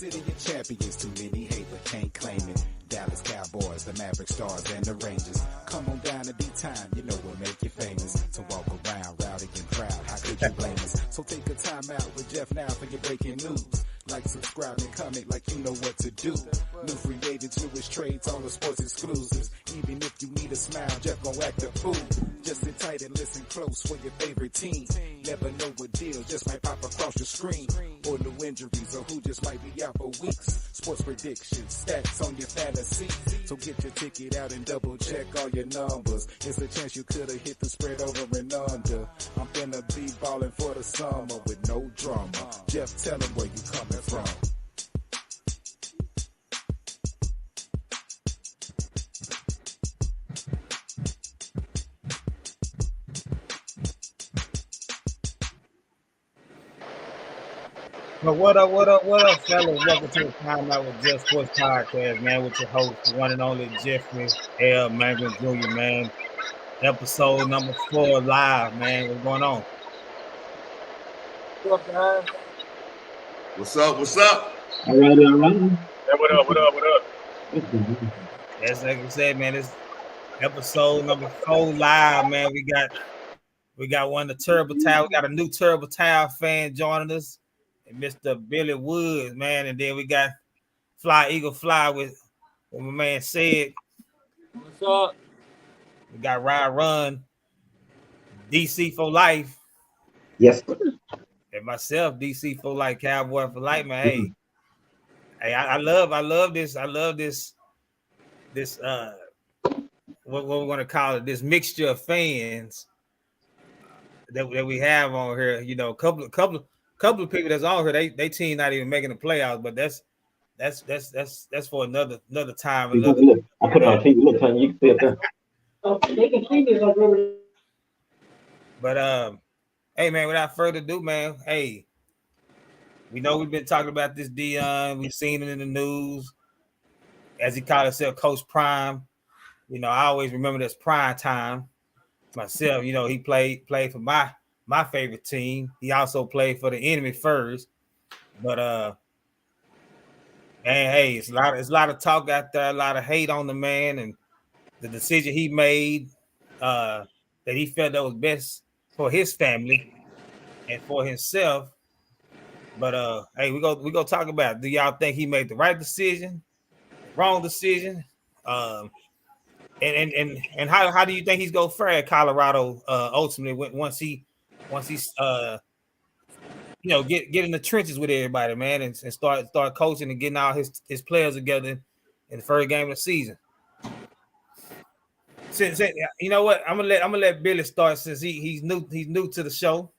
City of champions, too many hate but can't claim it. Dallas Cowboys, the Maverick Stars, and the Rangers. Come on down to D-Time, you know what make you famous. To walk around rowdy and proud, how could you blame us? So take a time out with Jeff now for your breaking news. Like, subscribe, and comment like you know what to do. New free agents, newest trades, all the sports exclusives. Even if you need a smile, Jeff gon' act a fool. Just sit tight and listen close for your favorite team. Never know what deal just might pop across your screen. Or new injuries, or who just might be out for weeks. Sports predictions, stats on your fantasy. So get your ticket out and double check all your numbers. It's a chance you could've hit the spread over and under. I'm finna be ballin' for the summer with no drama. Jeff, tell him where you coming from. Well, what up, fellas? Welcome to the Time Out with Jeff Sports Podcast, man, with your host, the one and only Jeffrey L. Mangum Jr., man. Episode number 4 live, man. What's going on? What's up, guys? What's up? All right. Yeah, what up? That's like we said, man. It's episode number 4 live, man. We got one of the Terrible Towel. We got a new Terrible Towel fan joining us. Mr. Billy Woods, man, and then we got Fly Eagle Fly with what my man said. What's up? We got Ride Run, DC for life. Yes. And myself, DC for life, Cowboy for life, man. Hey, I love this. I love this what we're gonna call it, this mixture of fans that we have on here. You know, couple of people that's on here, they team not even making the playoffs, but that's for another time. Look, I put it on TV. Look, Tony, you can see it there. They can see this over. But hey man, without further ado, man, hey, we know we've been talking about this Deion. We've seen it in the news, as he called himself, Coach Prime. You know, I always remember this prime time myself. You know, he played for my favorite team. He also played for the enemy first. But man, hey, it's a lot of talk out there, a lot of hate on the man and the decision he made that he felt that was best for his family and for himself. But hey, we go talk about it. Do y'all think he made the right decision, wrong decision? And how do you think he's gonna fare at Colorado ultimately once he's you know, get in the trenches with everybody, man, and start coaching and getting all his players together in the first game of the season. Since you know what, I'm gonna let Billy start since he's new to the show.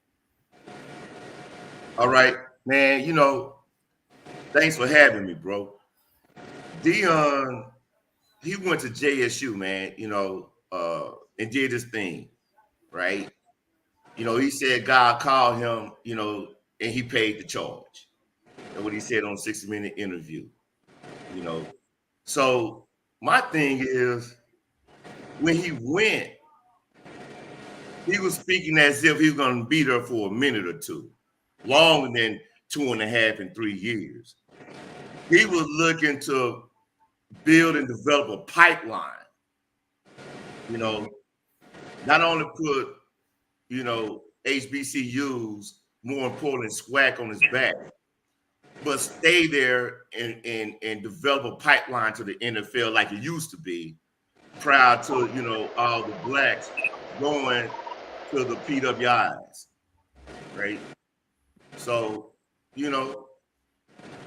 All right, man. You know, thanks for having me, bro. Deion, he went to JSU, man. You know, and did his thing, right? You know, he said God called him, you know, and he paid the charge. That's what he said on 60-minute interview, you know. So my thing is, when he went, he was speaking as if he was going to be there for a minute or two, longer than 2.5 and 3 years. He was looking to build and develop a pipeline, you know, not only put, you know, HBCUs, more importantly, SWAC on his back, but stay there and develop a pipeline to the NFL like it used to be prior to, you know, all the blacks going to the PWIs, right? So, you know,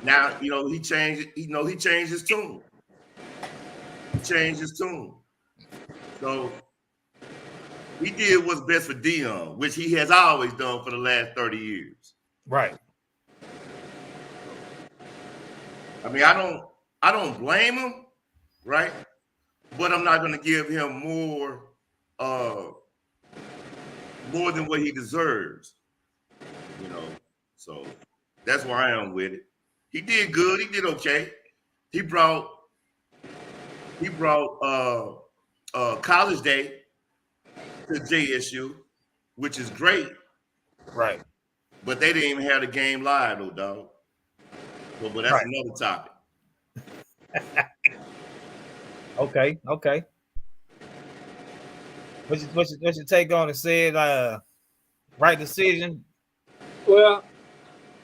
now, you know, he changed his tune. He changed his tune. So he did what's best for Deion, which he has always done for the last 30 years. Right. I mean, I don't blame him, right? But I'm not going to give him more than what he deserves, you know. So that's where I am with it. He did good. He did okay. He brought College Day to JSU, which is great. Right. But they didn't even have the game live, though, dog. But that's another topic. Okay. What's your take on it? Said right decision. Well,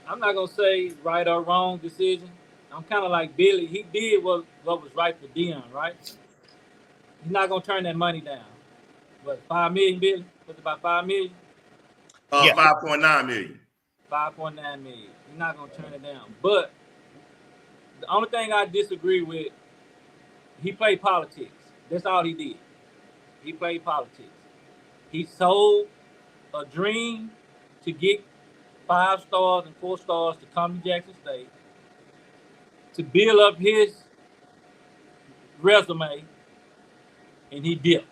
I'm not gonna say right or wrong decision. I'm kind of like Billy. He did what was right for Dion, right? He's not gonna turn that money down. What, 5 million, Billy? Was it about 5 million? 5.9 million. 5.9 million. He's not gonna turn it down. But the only thing I disagree with, he played politics. That's all he did. He played politics. He sold a dream to get 5 stars and 4 stars to come to Jackson State, to build up his resume, and he dipped.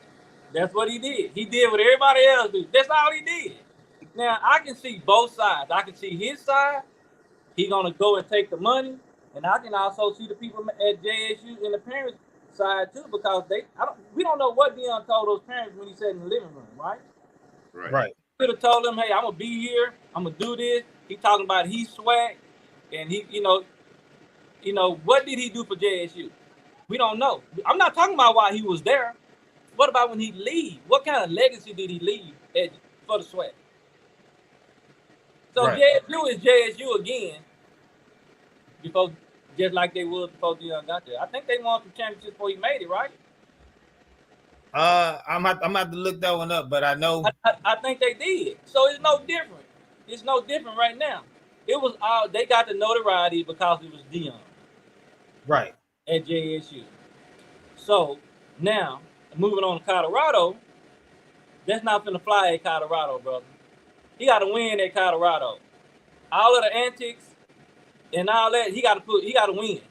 That's what he did. He did what everybody else did. That's all he did. Now, I can see both sides. I can see his side. He's going to go and take the money. And I can also see the people at JSU and the parents' side, too, because we don't know what Dion told those parents when he sat in the living room, right? Right. Could have told them, hey, I'm going to be here. I'm going to do this. He talking about he swag. And he, what did he do for JSU? We don't know. I'm not talking about why he was there. What about when he leave? What kind of legacy did he leave for the swag? So JSU is JSU again, just like they was before Dion got there. I think they won some championships before he made it, right? I'm about to look that one up, but I know. I think they did. So it's no different. It's no different right now. It was they got the notoriety because it was Dion. Right. At JSU. So now, moving on to Colorado, that's not finna fly at Colorado, brother. He got to win at Colorado. All of the antics and all that, he got to win.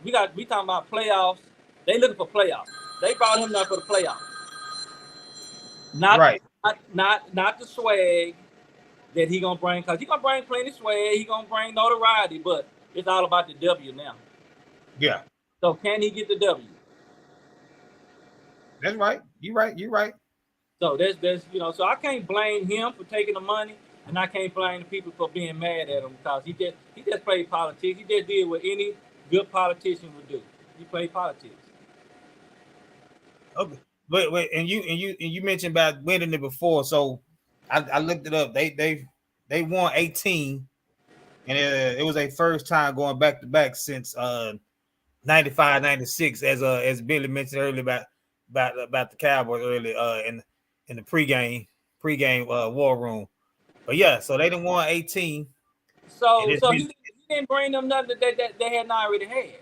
We talking about playoffs. They looking for playoffs. They brought him there for the playoffs. Not the swag that he gonna bring, because he gonna bring plenty of swag. He gonna bring notoriety, but it's all about the W now. Yeah. So can he get the W? That's right. You're right. So that's so I can't blame him for taking the money, and I can't blame the people for being mad at him, because he just played politics. He just did what any good politician would do. He played politics. Okay. But and you mentioned about winning it before, so I looked it up. They won 18, and it was a first time going back to back since 95, 96, as Billy mentioned earlier about the Cowboys earlier in the pregame war room. But yeah, so they didn't won 18. So he didn't bring them nothing that they hadn't already had.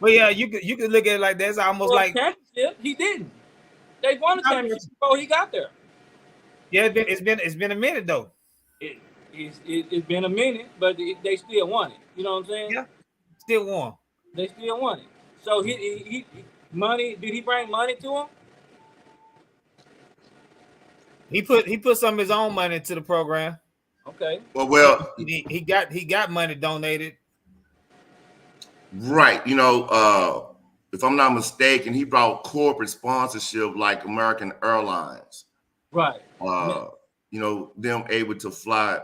Well, yeah, you could look at it like that. It's almost like championship. He didn't. They won the championship before he got there. Yeah, it's been a minute though. It's been a minute, but they still won it. You know what I'm saying? Yeah, still won. They still won it. So he money. Did he bring money to him? He put some of his own money into the program. Okay. Well, he got money donated. Right. If I'm not mistaken, he brought corporate sponsorship like American Airlines. Right. Them able to fly,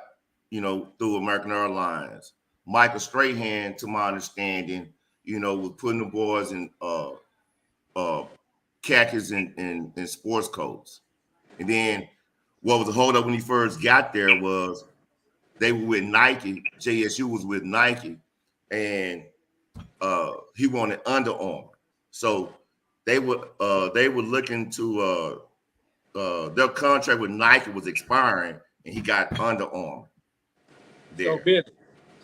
through American Airlines. Michael Strahan, to my understanding, was putting the boys in khakis and sports coats. And then what was the hold up when he first got there was they were with Nike. JSU was with Nike, and he wanted Under Armour. So they were looking to their contract with Nike was expiring, and he got Under Armour there.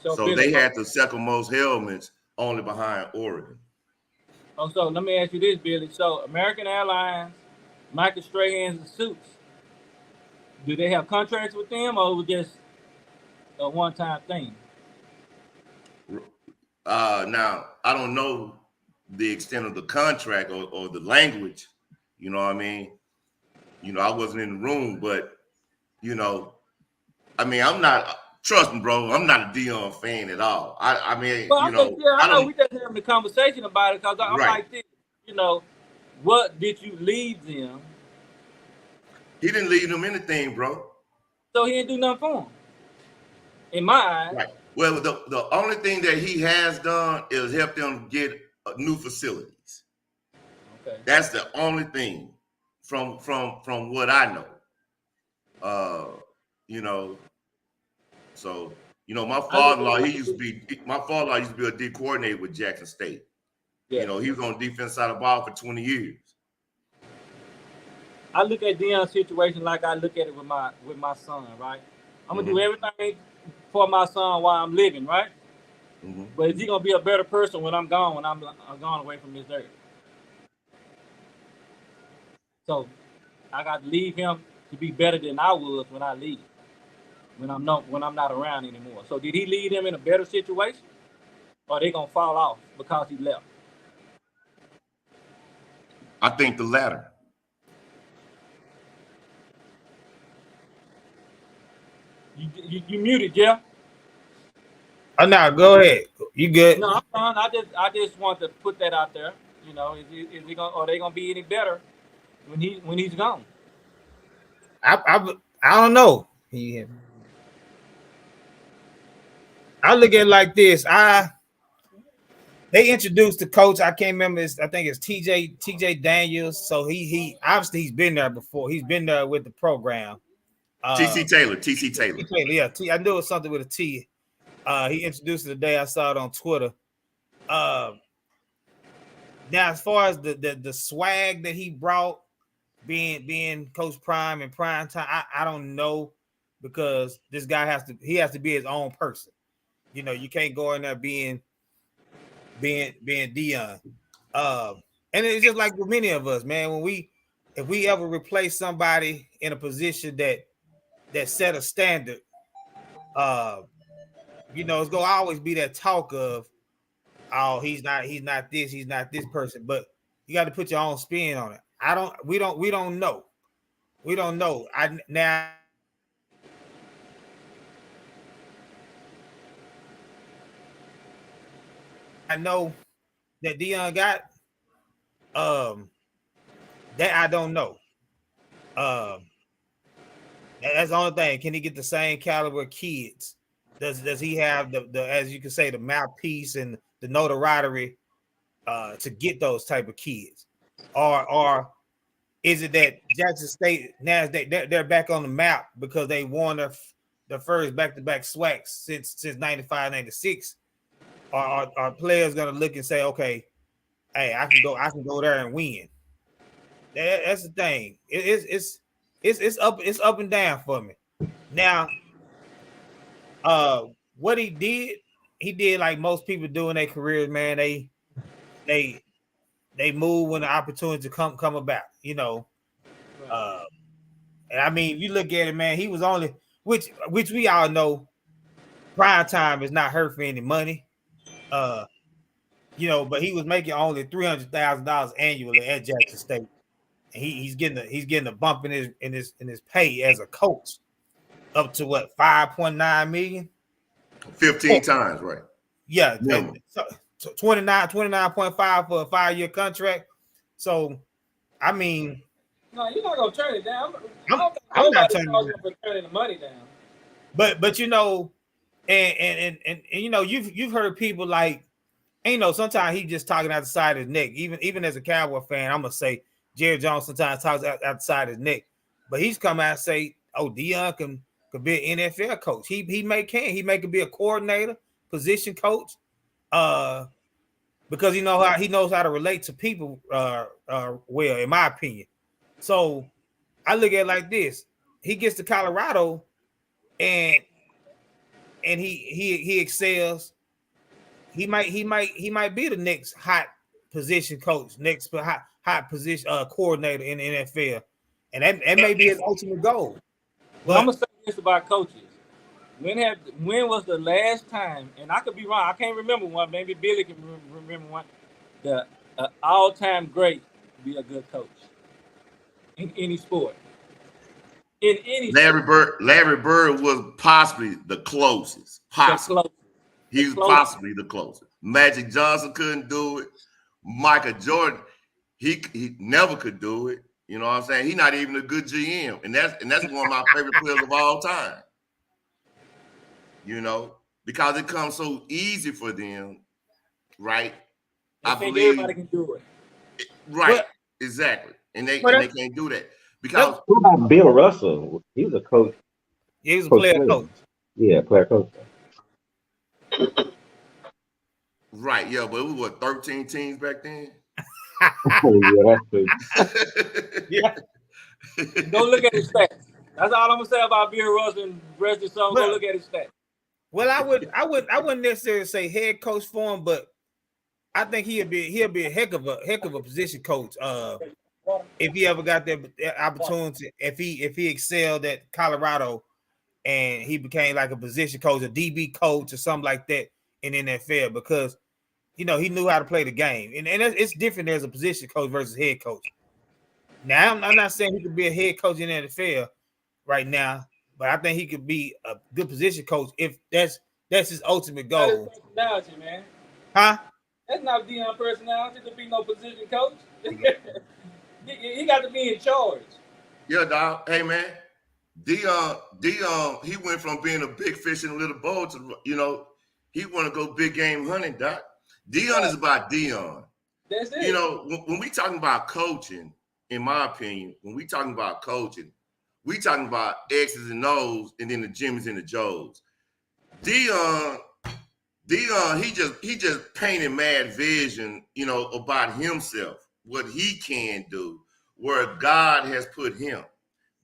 So they had the second most helmets, only behind Oregon. Oh, so let me ask you this, Billy. So American Airlines, Michael Strahan's suits, do they have contracts with them, or was it just a one-time thing? Now, I don't know the extent of the contract or the language, you know what I mean? I wasn't in the room, but, I'm not, trust me, bro, I'm not a Dion fan at all. I know we just having a conversation about it, because I'm like this, what did you leave them? He didn't leave them anything, bro. So he didn't do nothing for him. In my eyes. Right. Well, the only thing that he has done is help them get new facilities. Okay. That's the only thing from what I know. You know, so my father-in-law, used to be a D coordinator with Jackson State. Yeah. You know, he was on the defense side of the ball for 20 years. I look at Deion's situation like I look at it with my son, right? I'm gonna do everything for my son while I'm living, right? But is he gonna be a better person when I'm gone? When I'm gone away from this earth? So I got to leave him to be better than I was when I leave. When I'm not around anymore. So did he leave him in a better situation, or are they gonna fall off because he left? I think the latter. You muted, Jeff. Oh no, go ahead. You good? No, I'm fine. I just want to put that out there. You know, is he gonna? Are they gonna be any better when he's gone? I don't know. I look at it like this. They introduced the coach. I can't remember. I think it's TJ Daniels. So he obviously he's been there before. He's been there with the program. TC Taylor. Yeah, I knew it was something with a T. He introduced it today. I saw it on Twitter. Now, as far as the swag that he brought, being Coach Prime and Prime Time, I don't know, because this guy has to be his own person. You know, you can't go in there being Deion. And it's just like with many of us, man. If we ever replace somebody in a position that set a standard, you know, it's gonna always be that talk of, oh, he's not this person, but you got to put your own spin on it. We don't know. I know that Deion got, that I don't know. That's the only thing. Can he get the same caliber of kids? Does he have the as you can say, the mouthpiece and the notoriety to get those type of kids, or is it that Jackson State now they're back on the map because they won their first back-to-back SWACs since 95, 96? Are players gonna look and say, okay, hey, I can go there and win? That's the thing. It's up and down for me. Now, what he did like most people do in their careers, man. They move when the opportunity come about, you know. And I mean, if you look at it, man, he was only, which we all know, Prime Time is not hurt for any money. You know, but he was making only $300,000 annually at Jackson State. And he's getting a bump in his pay as a coach up to what, 5.9 million? 15 times, right? Yeah, 29.5 for a 5-year contract. So, I mean, no, you're not gonna turn it down. I'm not turning the money down. But you know, and you know, you've heard people like, you know, sometimes he just talking out the side of his neck. Even as a Cowboy fan, I'm gonna say Jerry Jones sometimes talks out the side of his neck, but he's come out and say, oh, Deion can be an NFL coach. He may be a coordinator, position coach, because he knows how to relate to people well, in my opinion. So I look at it like this: he gets to Colorado, and he excels. He might be the next hot position coach, next hot position coordinator in the NFL, and that may be his ultimate goal. Well, I'm gonna say this about coaches: when was the last time? And I could be wrong. I can't remember one. Maybe Billy can remember one. The all-time great be a good coach in any sport. In any Larry Bird was possibly the closest. He was possibly the closest. Magic Johnson couldn't do it. Michael Jordan, he never could do it. You know what I'm saying? He's not even a good GM, and that's one of my favorite players of all time. You know, because it comes so easy for them, right? I I think believe everybody can do it. right, Well, exactly, and they well, can't do that because What about Bill Russell? He was a coach, he was a coach player player. coach. Yeah, player coach. right, yeah, but it was what 13 teams back then. Yeah, that's true. Yeah. Go look at his stats. That's all I'm gonna say about Bill Russell and the rest of the song. Go Well, look at his stats. well, I wouldn't necessarily say head coach for him, but I think he'll be a heck of a position coach. If he ever got that opportunity, if he excelled at Colorado and he became like a position coach, a DB coach or something like that in NFL, because he knew how to play the game, and it's different as a position coach versus head coach. Now I'm not saying he could be a head coach in the NFL right now, but I think he could be a good position coach if that's his ultimate That's his goal. personality, man. Huh? That's not Deion personality to be no position coach. he got to be in charge. Yeah, dog. Hey, man, Dion, he went from being a big fish in a little bowl to he want to go big game hunting, doc. Dion is about Dion. That's it. When we talking about coaching, in my opinion, when we talking about coaching, we talking about X's and O's, and then the Jimmys and the Joes. Dion, he just painted mad vision, about himself, what he can do, where God has put him.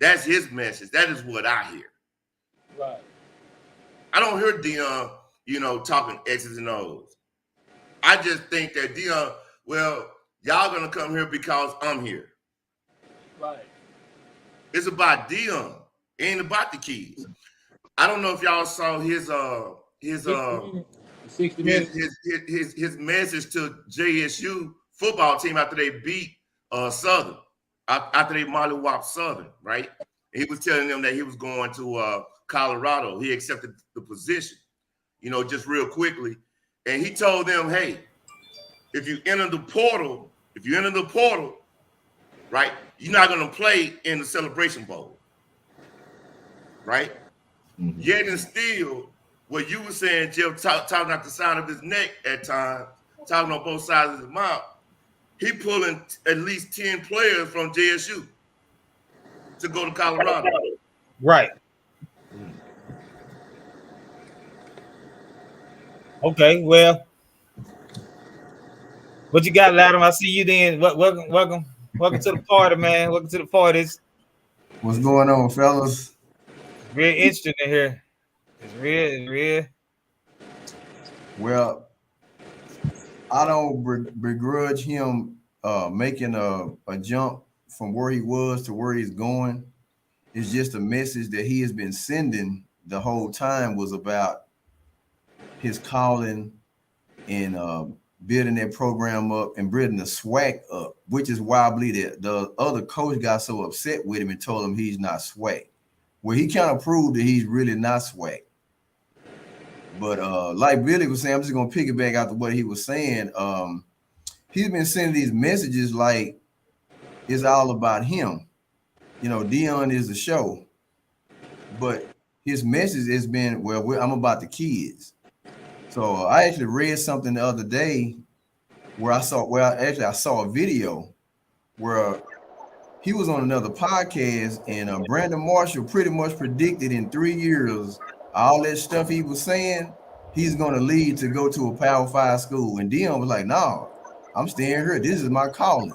That's his message. That is what I hear. Right. I don't hear Dion, talking X's and O's. I just think that Dion, well, y'all gonna come here because I'm here. Right. It's about Dion. It ain't about the kids. I don't know if y'all saw his 60 minutes. his message to JSU football team after they beat Southern, after they mollywhopped Southern, right? He was telling them that he was going to Colorado. He accepted the position, just real quickly. And he told them, hey, if you enter the portal, right, you're not going to play in the Celebration Bowl, right? Mm-hmm. Yet and still, what you were saying, Jeff, talking out the side of his neck at times, talking on both sides of his mouth, he pulling at least 10 players from JSU to go to Colorado. Right. Okay, well, what you got, Ladham? I see you then. Welcome to the party, man. Welcome to the parties. What's going on, fellas? Real interesting in here. It's real. Well, I don't begrudge him making a jump from where he was to where he's going. It's just a message that he has been sending the whole time was about his calling and building that program up and building the swag up, which is why I believe that the other coach got so upset with him and told him he's not swag. Well, he kind of proved that he's really not swag. But like Billy was saying, I'm just going to piggyback after what he was saying. He's been sending these messages like it's all about him. Dion is the show. But his message has been, I'm about the kids. So I actually read something the other day where I saw a video where he was on another podcast and Brandon Marshall pretty much predicted in 3 years all that stuff he was saying, he's going to lead to go to a Power 5 school. And Dion was like, no, I'm staying here. This is my calling.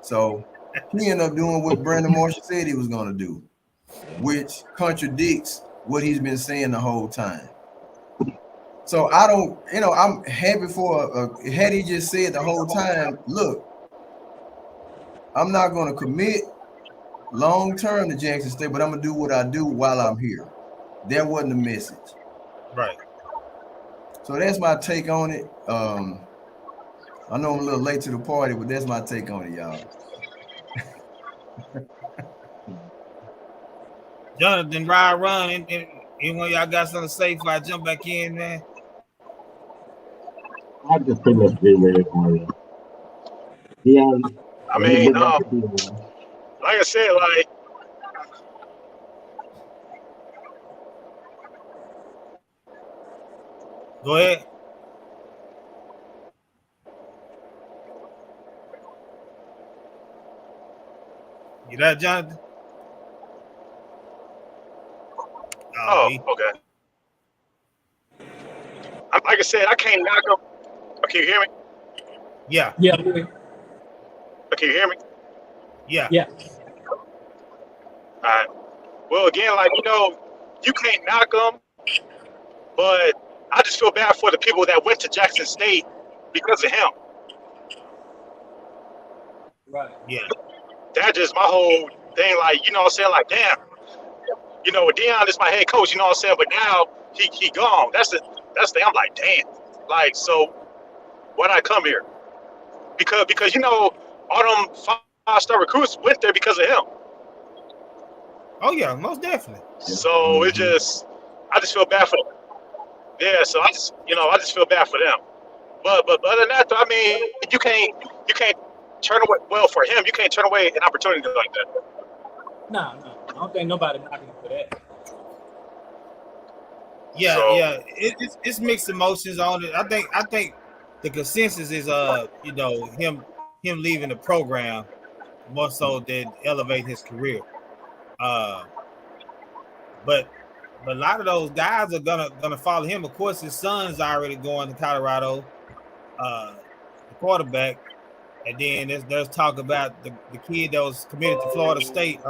So he ended up doing what Brandon Marshall said he was going to do, which contradicts what he's been saying the whole time. So I don't, I'm happy for, had he just said the whole time, look, I'm not going to commit long term to Jackson State, but I'm going to do what I do while I'm here. That wasn't the message. Right. So that's my take on it. I know I'm a little late to the party, but that's my take on it, y'all. Jonathan, run, and anyone y'all got something to say before I jump back in, man? I just pretty much agree with it. Yeah. I mean, like I said, like Go ahead. You there, Jonathan? Oh, okay. Like I said, I can't knock him. Can you hear me? Yeah, Yeah, Can you hear me? yeah. yeah. All right. Well, again, like, you can't knock him, but I just feel bad for the people that went to Jackson State because of him. Right. Yeah. That's just my whole thing. Like, you know what I'm saying? Like, damn, Deion is my head coach, you know what I'm saying? But now he gone. That's the thing. I'm like, damn. Like, so why'd I come here? Because all them five-star recruits went there because of him. Oh yeah, most definitely. So I just feel bad for them. Yeah, so I just feel bad for them. But other than that, though, I mean, you can't turn away. Well, for him, you can't turn away an opportunity like that. No. I don't think nobody knocking him for that. Yeah, So- yeah. It's mixed emotions on it. I think the consensus is him leaving the program more so than elevate his career. But a lot of those guys are gonna follow him. Of course, his son's already going to Colorado, the quarterback, and then there's talk about the kid that was committed to Florida State,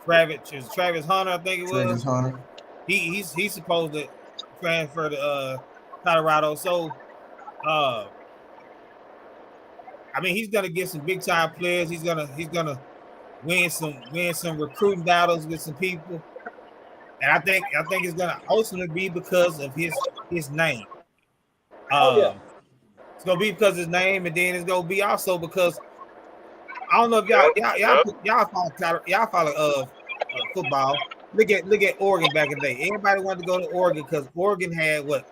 Travis Hunter, I think it was. Travis Hunter. He's supposed to transfer to Colorado. So I mean, he's gonna get some big time players. He's gonna win some recruiting battles with some people. And I think it's gonna ultimately be because of his name. It's gonna be because of his name, and then it's gonna be also because I don't know if y'all follow football. Look at Oregon back in the day. Everybody wanted to go to Oregon because Oregon had what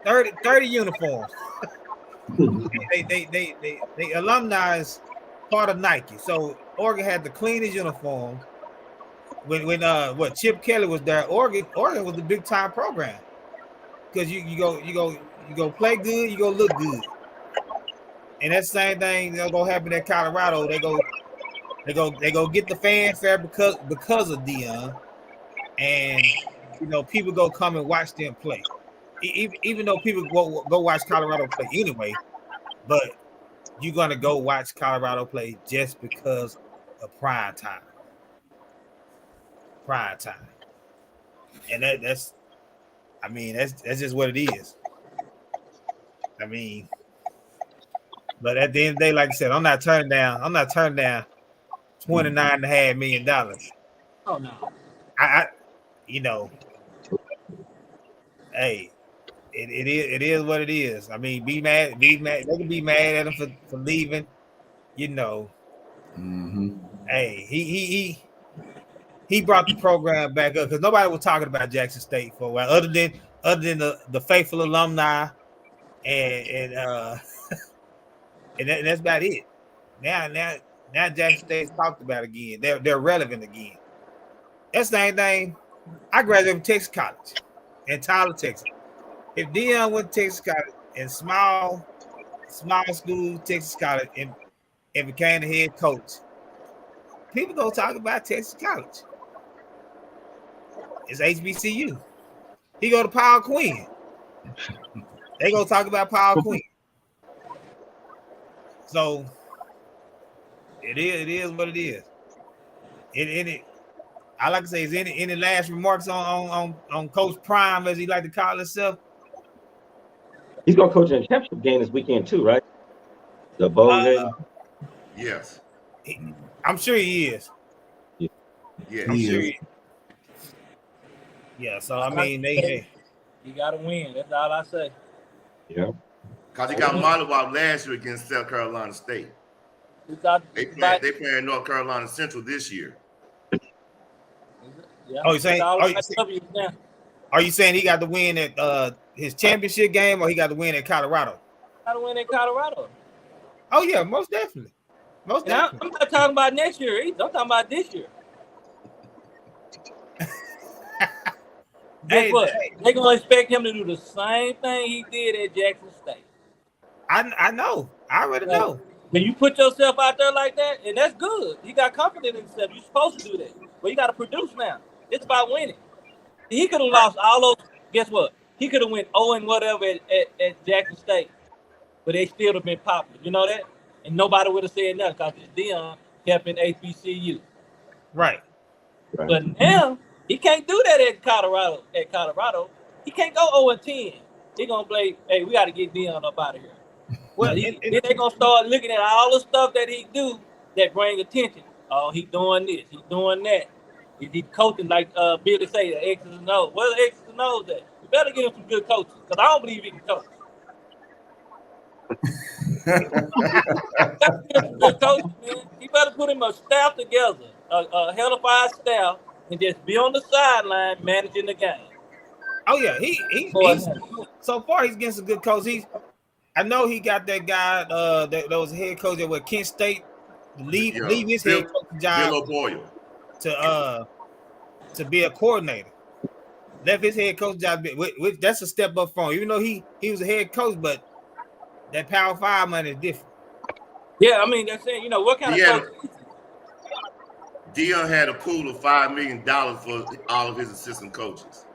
30 uniforms. they alumni is part of Nike, so Oregon had the cleanest uniform. When Chip Kelly was there, Oregon was a big time program because you go play good, you go look good, and that same thing gonna happen at Colorado. They go get the fanfare because of Deion, and people go come and watch them play, even though people go watch Colorado play anyway, but you're gonna go watch Colorado play just because of prime time, and that's just what it is. I mean, but at the end of the day, like I said, I'm not turning down $29.5 million. Oh no. Hey, it is what it is. I mean, be mad. They can be mad at him for leaving. Hey, he brought the program back up because nobody was talking about Jackson State for a while, other than the faithful alumni, and that's about it. Now Jackson State's talked about again. They're relevant again. That's the same thing. I graduated from Texas College in Tyler, Texas. If Deion went to Texas College in small school Texas College and became the head coach, people gonna talk about Texas College. It's HBCU. He go to Powell Quinn. They gonna talk about Powell Quinn. So it is what it is. I like to say, is any last remarks on Coach Prime, as he like to call himself? He's gonna coach in a championship game this weekend too, right? The bowl game. Yes. I'm sure he is. Yeah. I'm sure he is. Yeah. So I mean, you gotta win. That's all I say. Yeah. Because he got mollywopped last year against South Carolina State. They playing North Carolina Central this year. Yeah. Are you saying he got to win at his championship game, or he got to win at Colorado? Got to win at Colorado. Oh yeah, most definitely. I'm not talking about next year either. I'm talking about this year. Guess Hey, what? hey, They're gonna expect him to do the same thing he did at Jackson State. I know. I already So, know. when you put yourself out there like that, and that's good. You got confidence in yourself. You're supposed to do that. But you got to produce now. It's about winning. He could have lost all those. Guess what? He could have went 0 and whatever at Jackson State, but they still have been popular. You know that? And nobody would have said nothing because Deion kept in HBCU. Right. Right. But now he can't do that at Colorado. At Colorado, he can't go 0 and 10. He gonna play. Hey, we got to get Deion up out of here. Well, Then they gonna start looking at all the stuff that he do that bring attention. Oh, he doing this, he doing that. He coaching like Billy say, the X's and O's. Where the X's and O's at? You better get him some good coaches, because I don't believe he can coach. Good coach, man. He better put him a staff together, a hellified staff, and just be on the sideline managing the game. oh yeah, he's so far he's getting some good coaches. I know he got that guy that was head coach at Kent State leave his head coach job Bill O'Boyle to be a coordinator. Left his head coach job, which that's a step up from him. Even though he was a head coach, but that Power 5 money is different. Yeah, I mean that's it. You know what kind of coach? Deion had a pool of $5 million for all of his assistant coaches.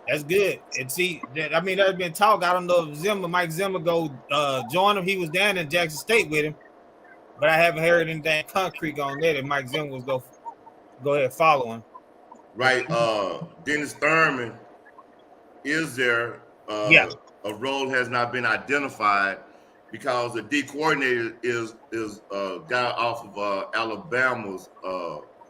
That's good. And see, I mean, there's been talk. I don't know if Mike Zimmer go join him. He was down in Jackson State with him, but I haven't heard anything concrete on that. And Mike Zimmer was go ahead and follow him. Right. Dennis Thurman is there. Yeah. A role has not been identified because the D coordinator is a guy off of Alabama's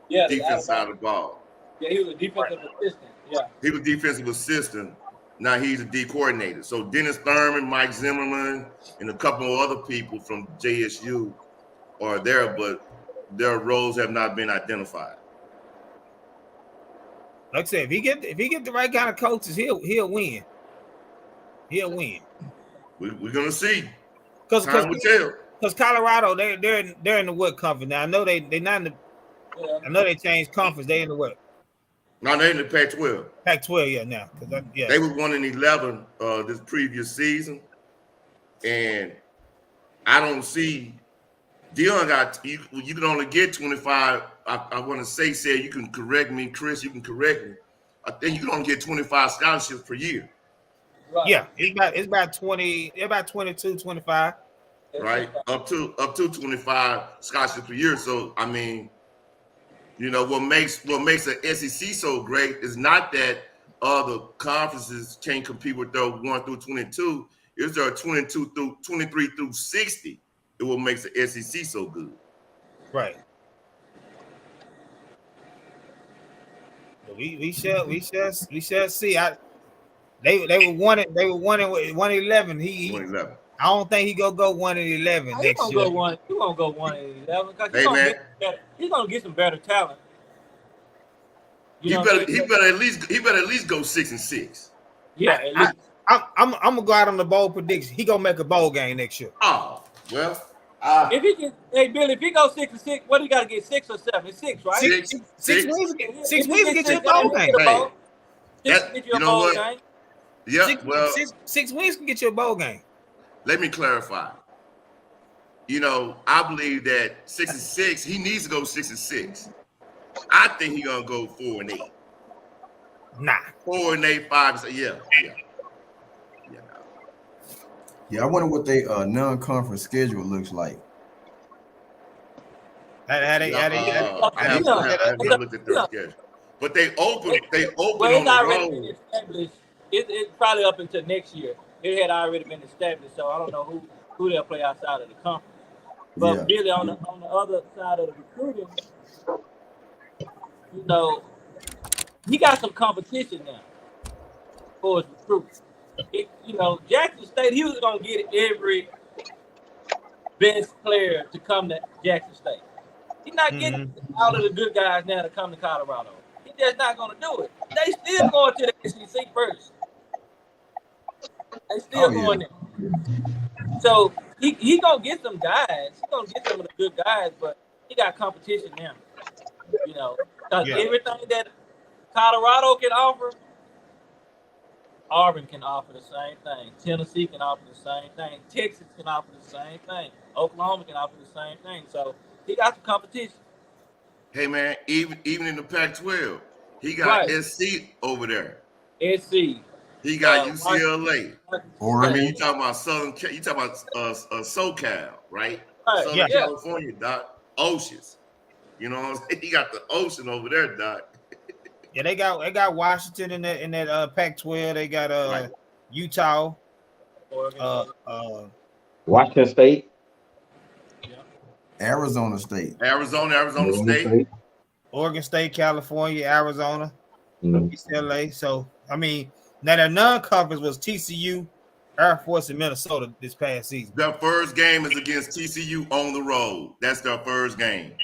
defense side of the ball. Yeah, he was a defensive assistant. Yeah. He was defensive assistant. Now he's a D coordinator. So Dennis Thurman, Mike Zimmerman, and a couple of other people from JSU are there, but their roles have not been identified. Like I said, if he get the right kind of coaches, he'll win. He'll win. We're gonna see. Because Colorado, they're in the what conference now? I know they not in the. Yeah. I know they changed conference. They in the what? No, they're in the Pac-12. Pac-12, yeah. Now, They were 1-11 this previous season, and I don't see Deion got you can only get 25. I want to say you can correct me, Chris. You can correct me. I think you can only get 25 scholarships per year. Right. Yeah, it's about 20, about 22, 25. Right, up to 25 scholarships per year. So I mean, you know what makes the SEC so great is not that other conferences can't compete with their 1 through 22. It's their 22 through 23 through 60. It what makes the SEC so good. Right. We shall see. They were 1-11. 1-11. I don't think he gonna go 1-11 next year. He gonna go 1-11. Hey, man. He's gonna get some better talent. He better at least go 6-6. Yeah, at least. I'm gonna go out on the bold prediction. He gonna make a bowl game next year. Oh well. If he can, hey Billy, if he goes 6-6, what do you got to get 6 or 7? It's 6, right? Six wins to get you a bowl game. You know what? Yeah, six wins can get you a bowl game. Let me clarify. You know, I believe that 6-6, he needs to go 6-6. I think he's gonna go 4-8. Nah. 4-8, 5. Yeah. Yeah, I wonder what they non-conference schedule looks like. I haven't looked at their schedule, but they open Well, on it's the already road. been established. It's probably up until next year. It had already been established, so I don't know who they'll play outside of the conference. But Yeah. Billy, on the other side of the recruiting, you know, he got some competition now for his recruits. Jackson State, he was gonna get every best player to come to Jackson State. He's not getting all of the good guys now to come to Colorado. He's just not gonna do it. They still going to the SEC first. They still going there. So he gonna get some guys. He's gonna get some of the good guys, but he got competition now. Because everything that Colorado can offer, Auburn can offer the same thing. Tennessee can offer the same thing. Texas can offer the same thing. Oklahoma can offer the same thing. So he got some competition. Hey man, even in the Pac-12, he got Right. SC over there. SC. He got UCLA. Or I mean, you talking about you talking about SoCal, right? Right. Southern Yeah. California, Doc. Oceans. You know what I'm saying? He got the ocean over there, Doc. Yeah, they got Washington in that Pac-12. They got Right. Utah, Oregon. Washington State. Arizona State. Arizona State. Oregon State, California, Arizona, Mhm. UCLA. So I mean, now the non-conference was TCU, Air Force, and Minnesota this past season. Their first game is against TCU on the road. That's their first game.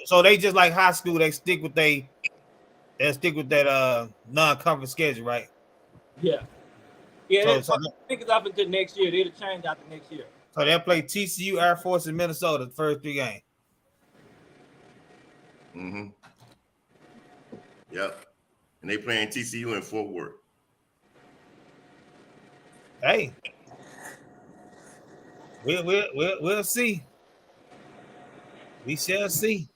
So they just like high school. They stick with that non-conference schedule, right? Yeah. Yeah, So I think it's up until next year. It'll change after next year. So they'll play TCU, Air Force, and Minnesota the first 3 games. Mm-hmm. Yep. And they playing TCU in Fort Worth. Hey, we'll see. We shall see.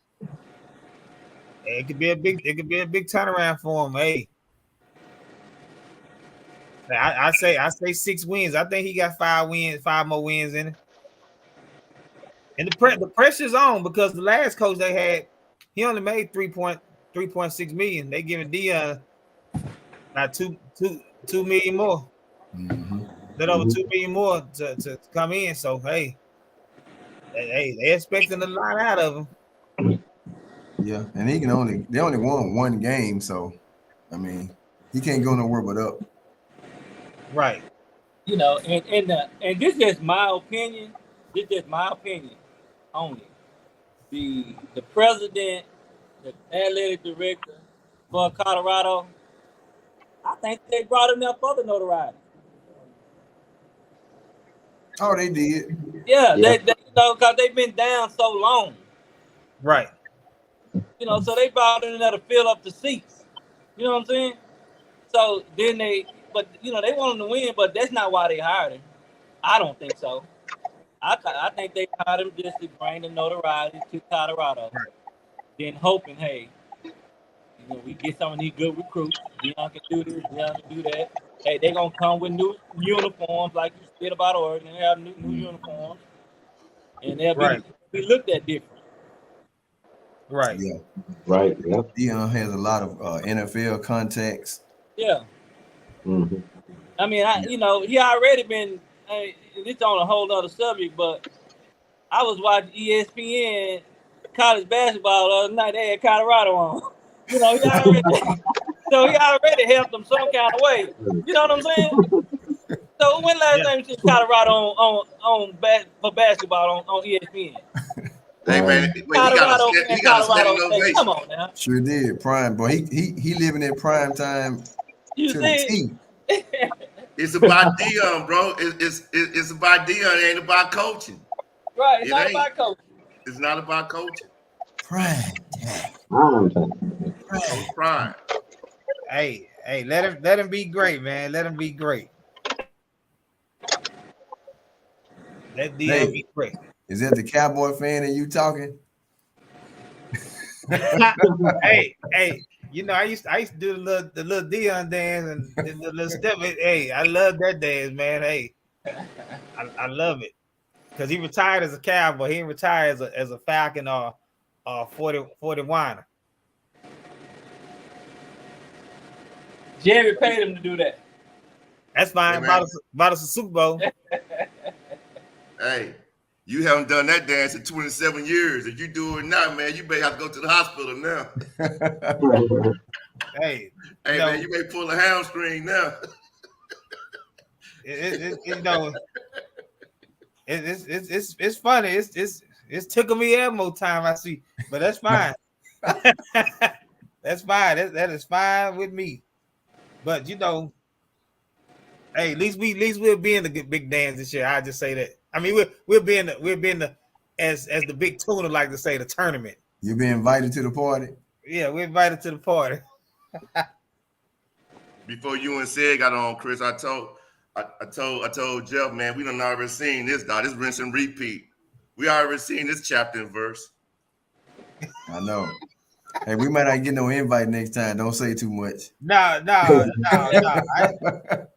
It could be a big turnaround for him. Hey, I say 6 wins. I think he got 5 more wins in it. And the pressure's on because the last coach they had, he only made 3.6 million. They giving Dion about 2 million more. Mm-hmm. That over 2 million more to come in. So hey, they expecting a lot out of him. Yeah, and they only won 1 game, so I mean he can't go nowhere but up. Right. You know, and this is just my opinion. This is just my opinion only. The president, the athletic director for Colorado, I think they brought enough other notoriety. Oh, they did. Yeah. They you know, because they've been down so long. Right. You know, so they brought in there to fill up the seats. You know what I'm saying? So then but you know, they want him to win, but that's not why they hired him. I don't think so. I think they hired him just to bring the notoriety to Colorado. Right. Then hoping, hey, you know, we get some of these good recruits. Dion can do this, Dion can do that. Hey, they're gonna come with new uniforms, like you said about Oregon. They have new uniforms, and they'll be looked at different. Right. Yeah. Right. Yeah. Dion has a lot of NFL contacts. Yeah. Mm-hmm. I mean, you know, he already been. It's on a whole other subject, but I was watching ESPN college basketball the other night. They had Colorado on. You know, he already helped them some kind of way. You know what I'm saying? So when last time you see Colorado on for basketball on ESPN? Hey man, he got a standing ovation. Come on now. Sure did. Prime, boy. He living in prime time You to the see? T. It's about Dion, bro. It's about Dion. It ain't about coaching. Right. It's It not ain't. about coaching. It's not about coaching. Prime time. Coach Prime. Hey, let him be great, man. Let him be great. Let Dion be great. Is that the Cowboy fan and you talking? hey, you know, I used to do the little Dion dance and the little step. Hey, I love that dance, man. Hey, I love it because he retired as a Cowboy. He didn't retire as a Falcon or 40 whiner. Jerry paid him to do that. That's fine. Hey, bought us a Super Bowl. Hey, you haven't done that dance in 27 years. If you do it now, man, you may have to go to the hospital now. Hey, Hey, man, you may pull a hamstring now. It's funny. It's tickle me Elmo time. I see, but that's fine. That's fine. That is fine with me. But you know, hey, at least we'll be in the big dance this year. I just say that. I mean, we'll be in the as the big tuna like to say, the tournament. You been invited to the party? Yeah, we're invited to the party. Before you and Sid got on, Chris, I told Jeff, man, we done already seen this, dog. This rinse and repeat. We already seen this chapter and verse. I know. Hey, we might not get no invite next time. Don't say too much. No.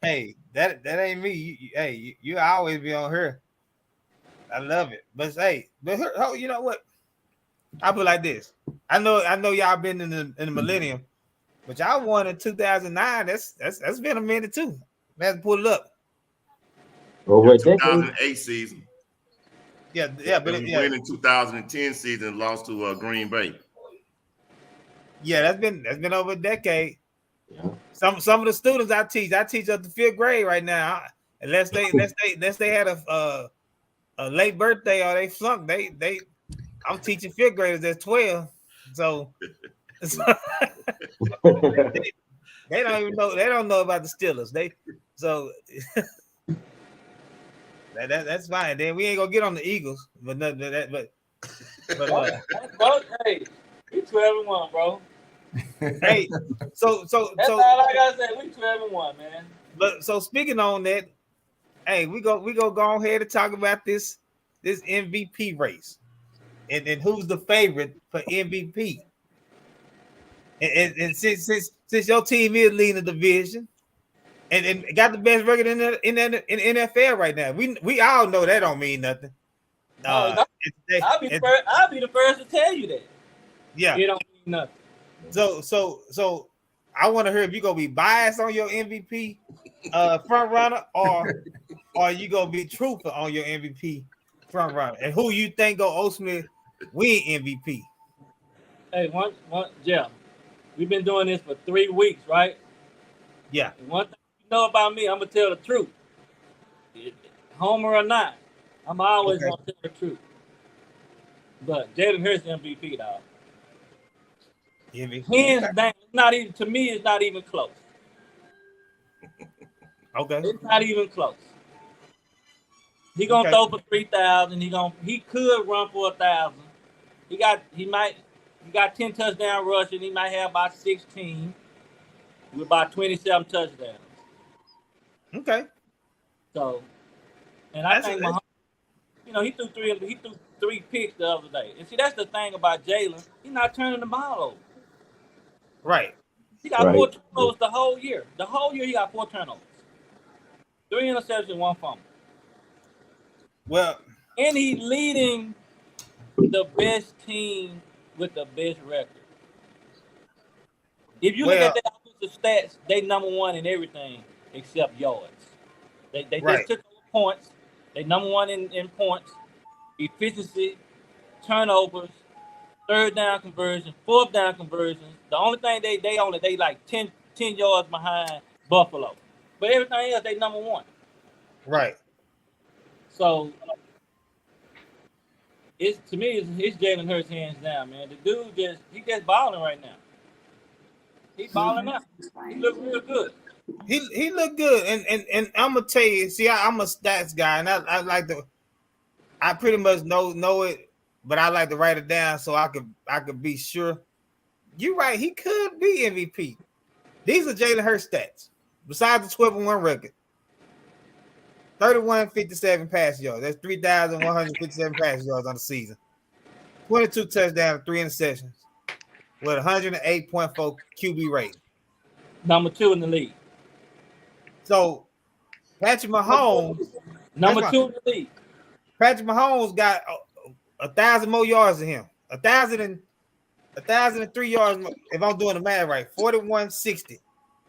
Hey, that ain't me. You always be on her. I love it. But hey, you know what? I put like this. I know y'all been in the millennium, but y'all won in 2009. That's been a minute too. Let's pull it up. Over a decade. 2008 season. Yeah, but we win in 2010 season and lost to Green Bay. Yeah, that's been over a decade. Yeah. Some of the students I teach up to 5th grade right now. Unless they had a late birthday or they flunked, I'm teaching 5th graders that's 12. So they don't even know, they don't know about the Steelers. That's fine. Then we ain't gonna get on the Eagles, but Hey, we 12-1, bro. hey, so That's all I gotta say. We 12-1, man. But so speaking on that, hey, we go ahead and talk about this MVP race, and who's the favorite for MVP. And since your team is leading the division, and got the best record in NFL right now, we all know that don't mean nothing. I'll be the first to tell you that. Yeah, it don't mean nothing. So I want to hear if you're gonna be biased on your MVP front runner, or you gonna be truthful on your MVP front runner, and who you think go ultimately win MVP. Hey, one, Jeff, we've been doing this for 3 weeks, right? Yeah. And one thing you know about me, I'm gonna tell the truth. Homer or not, I'm always gonna tell the truth. But Jalen Hurts MVP, dog. Hands down, not even to me. It's not even close. Okay, it's not even close. He gonna throw for 3,000. He could run for 1,000. He got 10 touchdown rushing. He might have about 16 with about 27 touchdowns. Okay. So, and I think Mahomes, he threw three picks the other day. And see, that's the thing about Jalen. He's not turning the ball over. Right. He got 4 turnovers the whole year. The whole year he got 4 turnovers. 3 interceptions, 1 fumble. Well, and he's leading the best team with the best record. If you look at their offensive stats, they number 1 in everything except yards. They just took over points. They number 1 in points, efficiency, turnovers, 3rd down conversion, 4th down conversions. The only thing they like 10 yards behind Buffalo. But everything else, they number 1. Right. So it's Jalen Hurts hands down, man. The dude he just balling right now. He balling out. He look real good. He looked good, and I'm gonna tell you. See, I'm a stats guy, and I like to. I pretty much know it, but I like to write it down so I could be sure. You're right. He could be MVP. These are Jalen Hurts stats. Besides the 12-1 record, 3157 pass yards. That's 3,157 pass yards on the season. 22 touchdowns, 3 interceptions, with 108.4 QB rating. Number 2 in the league. So Patrick Mahomes, number 2 in the league. Patrick Mahomes got 1,000 more yards than him. 1,003 yards. If I'm doing the math right, 4160.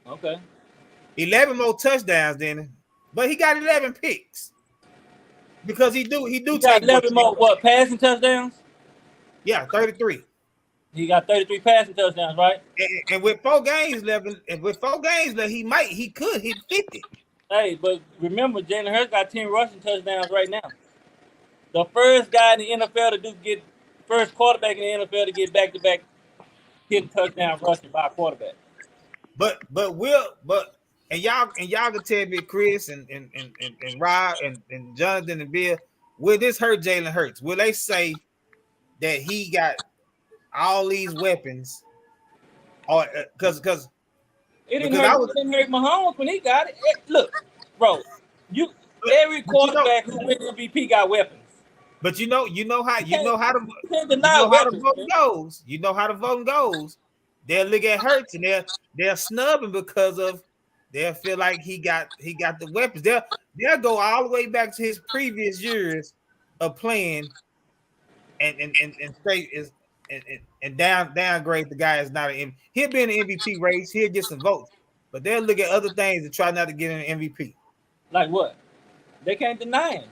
Okay. 11 more touchdowns than him, but he got 11 picks because he got 11 more passing touchdowns. Yeah, 33. He got 33 passing touchdowns, right? And with 4 games left, he could hit 50. Hey, but remember, Jalen Hurts got 10 rushing touchdowns right now. The first guy in the NFL first quarterback in the NFL to get back-to-back hitting touchdown rushing by a quarterback. But y'all can tell me, Chris and Rob and Jonathan and Bill, will this hurt Jalen Hurts? Will they say that he got all these weapons, or because It didn't Because hurt. It didn't hurt Mahomes when he got it. Look, bro, every quarterback who wins MVP got weapons. But you know how You can't the deny weapons, vote man. goes. You know how the voting goes. They'll look at Hurts and they'll snub him because of they'll feel like he got the weapons. They'll go all the way back to his previous years of playing and say is and downgrade the guy is not an he'll be in the MVP race, he'll get some votes, but they'll look at other things and try not to get an MVP. Like what? They can't deny him.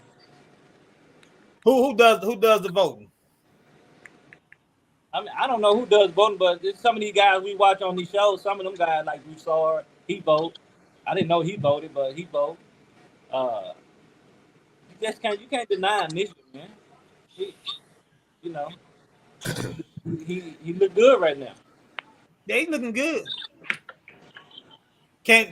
Who does the voting? I mean, I don't know who does voting, but there's some of these guys we watch on these shows. Some of them guys like Broussard, he vote. I didn't know he voted, but he vote. You can't deny Michigan, man. He look good right now. Yeah, he's looking good. Can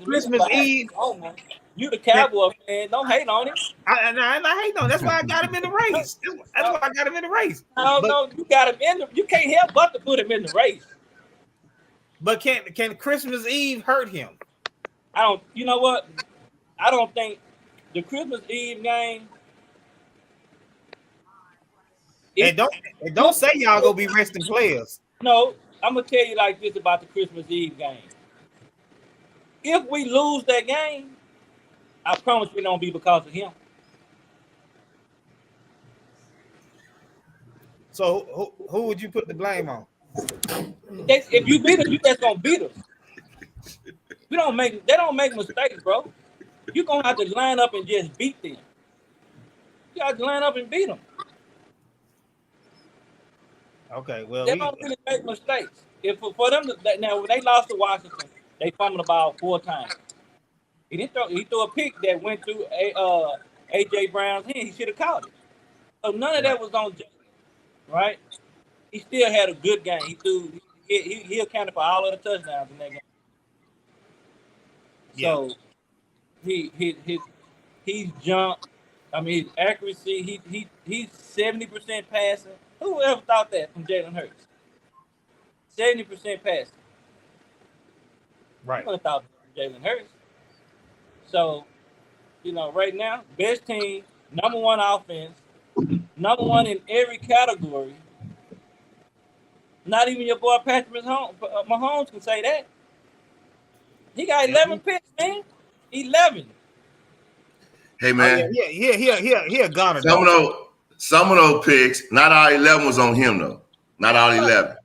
Christmas Eve? Oh man, you the Cowboy fan. Don't hate on him. I'm not hating on. That's why I got him in the race. That's why I got him in the race. No, you got him in the. You can't help but to put him in the race. But can Christmas Eve hurt him? I don't. You know what? I don't think the Christmas Eve game. And don't say y'all gonna be resting players. No, I'm gonna tell you like this about the Christmas Eve game. If we lose that game, I promise it don't be because of him. So who would you put the blame on? If you beat us, you just gonna beat us. They don't make mistakes, bro. You're gonna have to line up and just beat them. You have to line up and beat them. Okay, well, They don't really make mistakes. If for them now when they lost to Washington, they fumbled about 4 times. He threw a pick that went through AJ Brown's hand. He should have caught it. So none of that was on Jalen, right? He still had a good game. He accounted for all of the touchdowns in that game. So he's jumped. I mean, his accuracy. He's 70% passing. Who ever thought that from Jalen Hurts? 70% passing. Right. Who would have thought that from Jalen Hurts? So, right now, best team, number 1 offense, number 1 in every category. Not even your boy Patrick Mahomes can say that. He got 11 picks, man. 11. Hey man, He a goner. Some of those picks, not all 11 was on him though. Not all 11.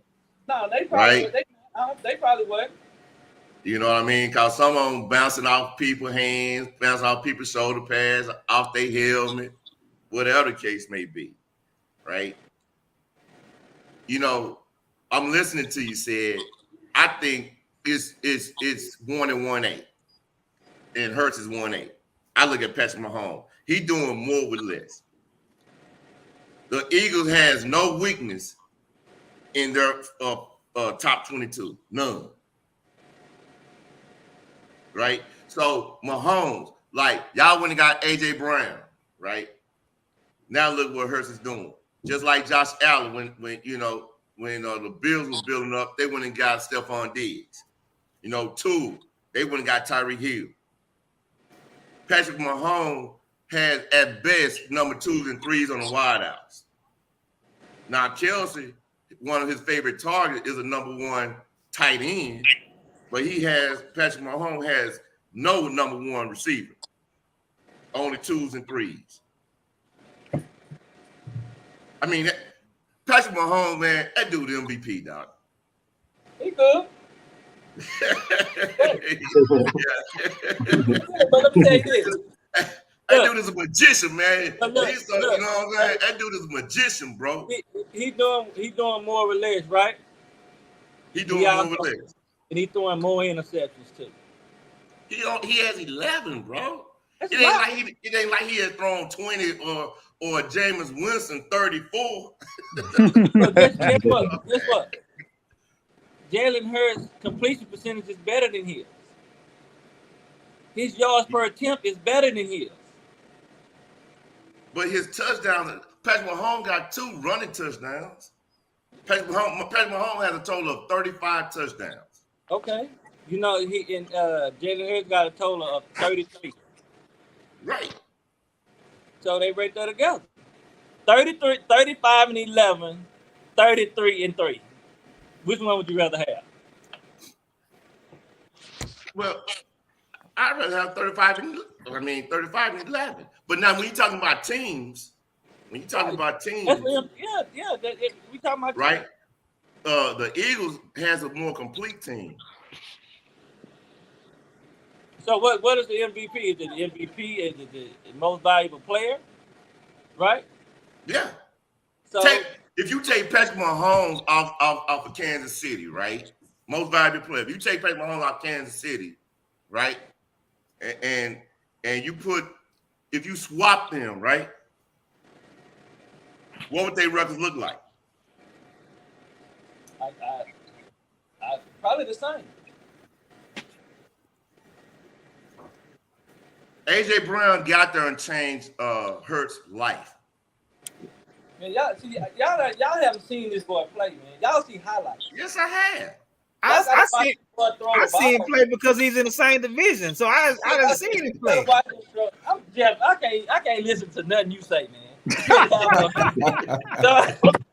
No, they probably they probably would. You know what I mean? Because some of them bouncing off people's hands, bouncing off people's shoulder pads, off their helmet, whatever the case may be, right? I'm listening to you said, I think it's 1-1-8, and Hurts is 1-8. I look at Patrick Mahomes. He doing more with less. The Eagles has no weakness in their top 22, none. Right? So Mahomes, like y'all went and got AJ Brown, right? Now look what Hurts is doing. Just like Josh Allen, when the Bills was building up, they went and got Stephon Diggs. Two, they went and got Tyreek Hill. Patrick Mahomes has at best number 2s and 3s on the wideouts. Now Kelsey, one of his favorite targets is a number 1 tight end, but Patrick Mahomes has no number 1 receiver, only 2s and 3s. I mean, Patrick Mahomes, man, that dude MVP, dog. He good. But let me tell you this. That dude is a magician, man. You know what I'm saying? That dude is a magician, bro. He doing more with less, right? He doing more with less. And he throwing more interceptions too. He has 11, bro. That's It ain't like he had thrown 20 or Jameis Winston 34. Guess what? Jalen Hurts' completion percentage is better than his. His yards per attempt is better than his. But his touchdowns, Patrick Mahomes got 2 running touchdowns. Patrick Mahomes has a total of 35 touchdowns. Okay. You know, he and Jalen Hurts got a total of 33. Right. So they right there together. 33, 35 and 11, 33 and 3. Which one would you rather have? Well, I'd rather have 35 and 11. But now when you're talking about teams, That's him. Yeah. We talking about right? The Eagles has a more complete team. So what is the MVP? Is it the MVP? Is it the most valuable player? Right? Yeah. So If you take Patrick Mahomes off of Kansas City, right? Most valuable player. If you take Patrick Mahomes off Kansas City, right? And if you swap them, right? What would their records look like? I probably the same. AJ Brown got there and changed Hurts' life. Man, y'all haven't seen this boy play, man. Y'all see highlights. Yes, I have. I see him play because he's in the same division. So I done seen him play. I'm Jeff. I can't listen to nothing you say, man. So,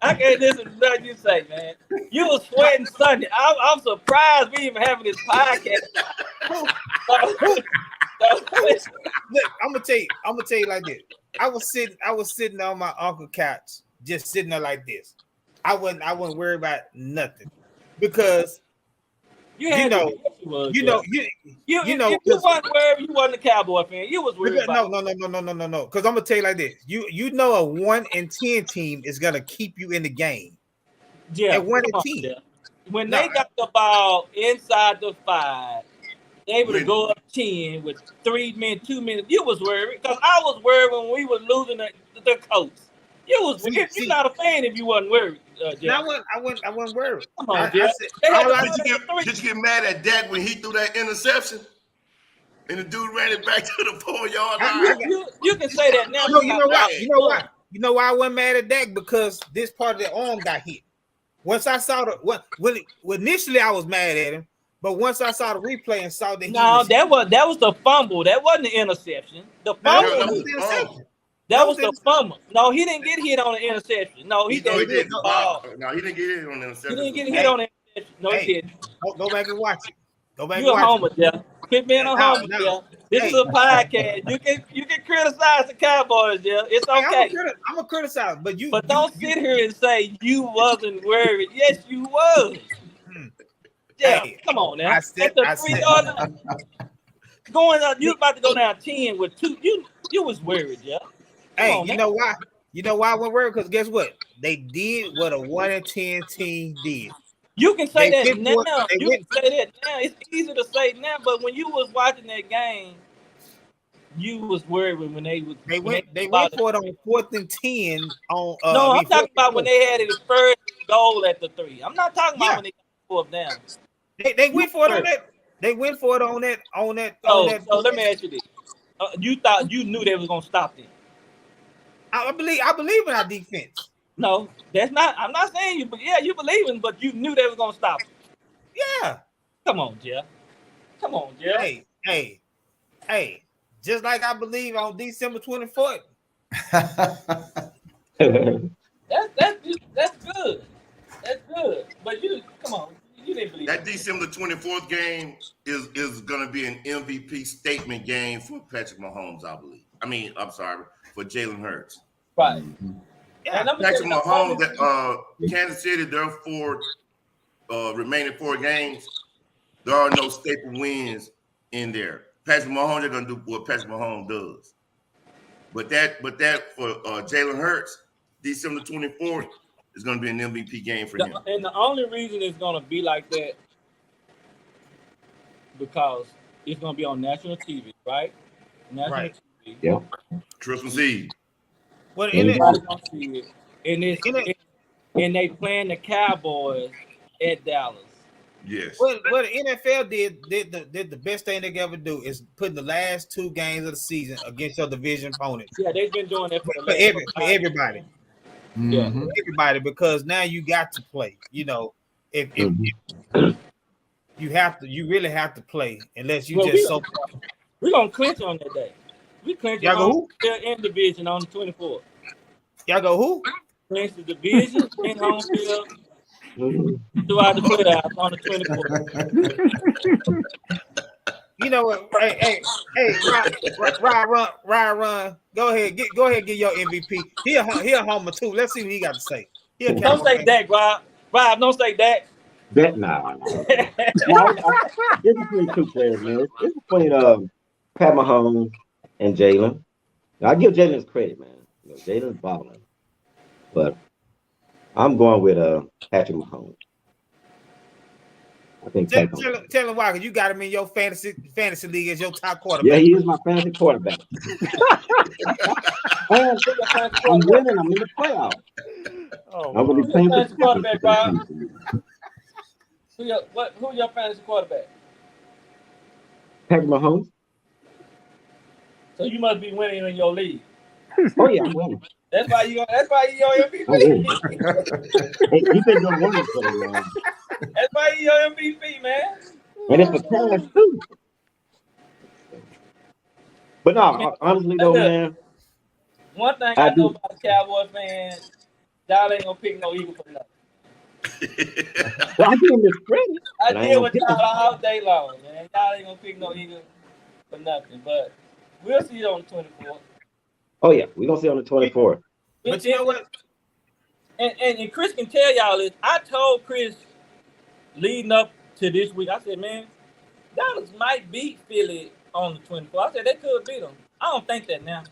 I can't listen to nothing you say, man. You was sweating Sunday. I'm surprised we even having this podcast. Look, I'm gonna tell you like this. I was sitting on my uncle's couch, just sitting there like this. I wasn't worried about nothing because you know, you wasn't worried. You wasn't a Cowboy fan. You was worried. No. Because I'm gonna tell you like this. You know, a 1-10 team is gonna keep you in the game. Yeah, at 1-10. When they got the ball inside the 5. Able to go up 10 with 3 minutes, 2 minutes. You was worried because I was worried when we was losing the coach. You was you're not a fan if you wasn't worried. No, I wasn't worried. Come on, Did you get mad at Dak when he threw that interception and the dude ran it back to the 4-yard line? You can say that now. No, you know why? You know why I wasn't mad at Dak? Because this part of the arm got hit. Once I saw initially I was mad at him. But once I saw the replay and saw that that was the fumble. That wasn't the interception. The fumble that was the interception. That was the fumble. No, he didn't get hit on the interception. No, he didn't. No, he didn't get hit on the interception. He didn't get hit on the interception. No, he didn't. Go back and watch it. Go back You're and watch a homer, Jeff. Quit being a homer, Jeff. This is a podcast. You can criticize the Cowboys, Jeff. It's okay. I'm a criticize, but don't sit here and say you wasn't worried. Yes, you was. Yeah, come on now. At the 3-yard going up, you about to go down 10 with 2. You was worried, yeah. You know why? You know why I was worried? Because guess what? They did what a 1-10 team did. You can say that now. You can say that now. It's easy to say now, but when you was watching that game, you was worried when they went for it on 4th and 10 on. No, I'm talking about when they had his first goal at the 3. I'm not talking about when they got 4th down. They went for it on that. They went for it on that. So let me ask you this: you knew they was gonna stop them? I believe in our defense. No, that's not. I'm not saying you, but yeah, you believe in, but you knew they was gonna stop them. Yeah. Come on, Jeff. Hey. Just like I believe on December 24th. That's good. That's good. But you come on. You didn't believe that December 24th game is going to be an MVP statement game for Patrick Mahomes, I believe. I'm sorry, for Jalen Hurts. Right. Yeah. Patrick Mahomes, Kansas City, their remaining 4 games, there are no staple wins in there. Patrick Mahomes are going to do what Patrick Mahomes does. But that for Jalen Hurts, December 24th, is going to be an MVP game for him. And the only reason it's going to be like that because it's going to be on national TV, right? TV. Yeah. Christmas Eve. Well, everybody's going to see it. And they playing the Cowboys at Dallas. Yes. Well, the NFL did the best thing they could ever do is putting the last 2 games of the season against your division opponents. Yeah, they've been doing that for everybody. Mhm. everybody, because now you got to play. You know, if you really have to play, unless you Well, just we're gonna clinch on that day. We clinch Y'all go home who? field and division on the 24th. Y'all go who? Clinch the division and home field Mhm. throughout the playoffs on the 24th. You know what? Hey, Ryan, go ahead, get your MVP. He a homer too. Let's see what he got to say. He a Don't Cowboy say fan. that, Rob. Rob, don't say that. That nah. It's between two players, man. It's between Pat Mahomes and Jalen. Now, I give Jalen his credit, man. You know, Jalen's balling, but I'm going with Patrick Mahomes. I think Pat Mahomes. Tell him why, because you got him in your fantasy league as your top Yeah, quarterback. he is my fantasy quarterback. And I'm winning. I'm in the playoffs. Oh, I'm going to be playing fantasy quarterback, Rob? for Who your fantasy quarterback? Patrick Mahomes. So you must be winning in your league. Oh yeah, I'm winning. That's why you your MVP. I'm winning. Hey, you been doing wonders for me, man. That's why you your MVP, man. And it's a pass too. But no, honestly though, man. One thing I know about Cowboy fans, y'all ain't gonna pick no Eagle for nothing. Well, I give him this credit. I deal with y'all all day long, man. Y'all ain't gonna pick no Eagle for nothing. But we'll see it on the 24th. Oh yeah, we're gonna see it on the 24th. But you know what? And Chris can tell y'all this. I told Chris leading up to this week, I said, man, Dallas might beat Philly on the 24th. I said they could beat them. I don't think that now.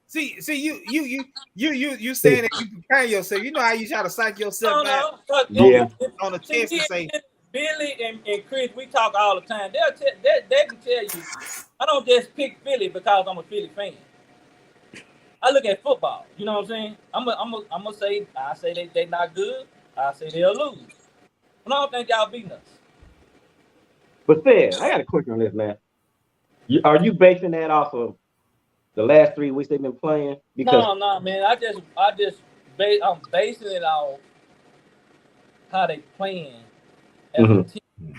See, you saying that you prepare yourself. You know how you try to psych yourself out on the test and say Billy and Chris, we talk all the time. They can tell you, I don't just pick Philly because I'm a Philly fan. I look at football. You know what I'm saying? I'm gonna say, I say they not good. I say they'll lose. But I don't think y'all beating us. But Fed, I got a question on this, man. Are you basing that off of the last 3 weeks they've been playing? Because No, man. I'm basing it off how they playing as a team.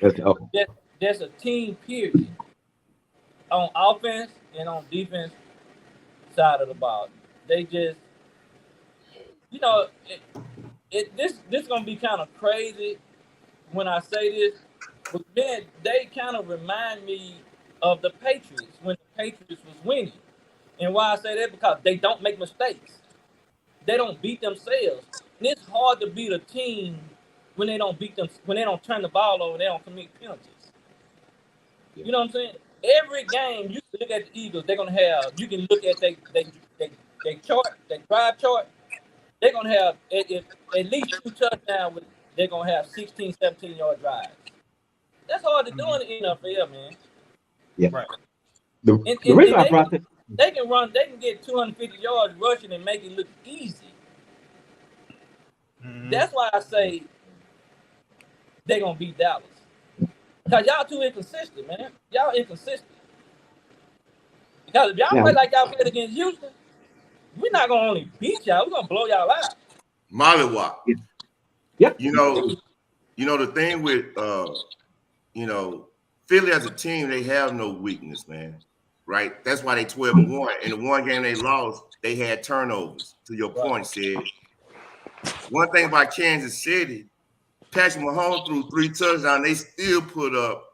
Okay. There's a team period on offense and on defense side of the ball. They just, you know, this gonna be kind of crazy when I say this, but then they kind of remind me of the Patriots when the Patriots was winning. And why I say that, because they don't make mistakes. They don't beat themselves. And it's hard to beat a team when they don't beat them, when they don't turn the ball over, they don't commit penalties. You know what I'm saying? Every game you look at the Eagles, they're gonna have. You can look at they chart, they drive chart. They're gonna have at least 2 touchdowns. They're gonna have 16, 17-yard drives. That's hard to do in the NFL, man. Yeah. Right. The reason I brought this, they can get 250 yards rushing and make it look easy. Mm-hmm. That's why I say they're gonna beat Dallas. Because y'all too inconsistent, man. Y'all inconsistent. Because if y'all play like y'all played against Houston, we're not gonna only beat y'all, we're gonna blow y'all out. Mollywop. Yep. You know the thing with Philly as a team, they have no weakness, man. Right? That's why they 12-1. In the one game they lost, they had turnovers. To your point, Sid. One thing about Kansas City, Patrick Mahomes threw 3 touchdowns. They still put up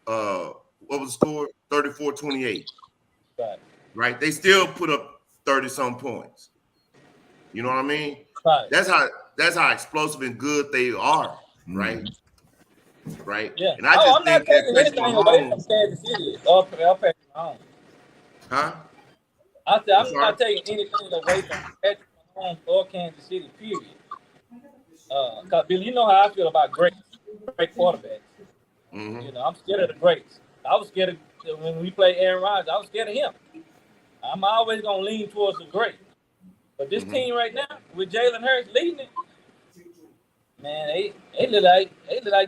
what was the score? 34-28. Right? They still put up 30-some points. You know what I mean? Right. That's how explosive and good they are, right? Right? Yeah. And I just I'm not taking anything away from Kansas City or Patrick Mahomes. Huh? I said I'm not taking anything away from Patrick Mahomes or Kansas City, period. Because Billy, you know how I feel about great quarterbacks. Mm-hmm. You know, I'm scared of the greats. I was scared of when we played Aaron Rodgers. I was scared of him. I'm always gonna lean towards the great. But this team right now, with Jalen Hurts leading it, man, they look like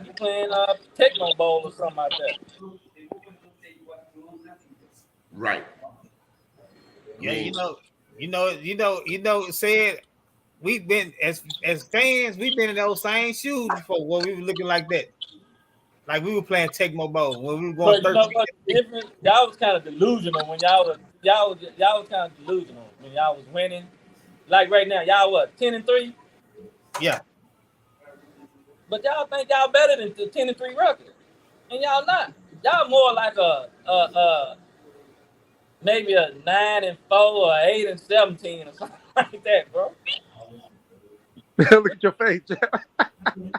you playing Tecmo Bowl or something like that. Right. Yeah, you know, said we've been as fans, we've been in those same shoes before where we were looking like that. Like we were playing Tecmo Bowl when we were going But you know 13. what's different? Y'all was kind of delusional when y'all was kind of delusional when y'all was winning. Like right now, y'all what 10-3? Yeah. But y'all think y'all better than the 10-3 record, and y'all not. Y'all more like a maybe a 9-4 or 8-17 or something like that, bro. Look at your face, Jeff.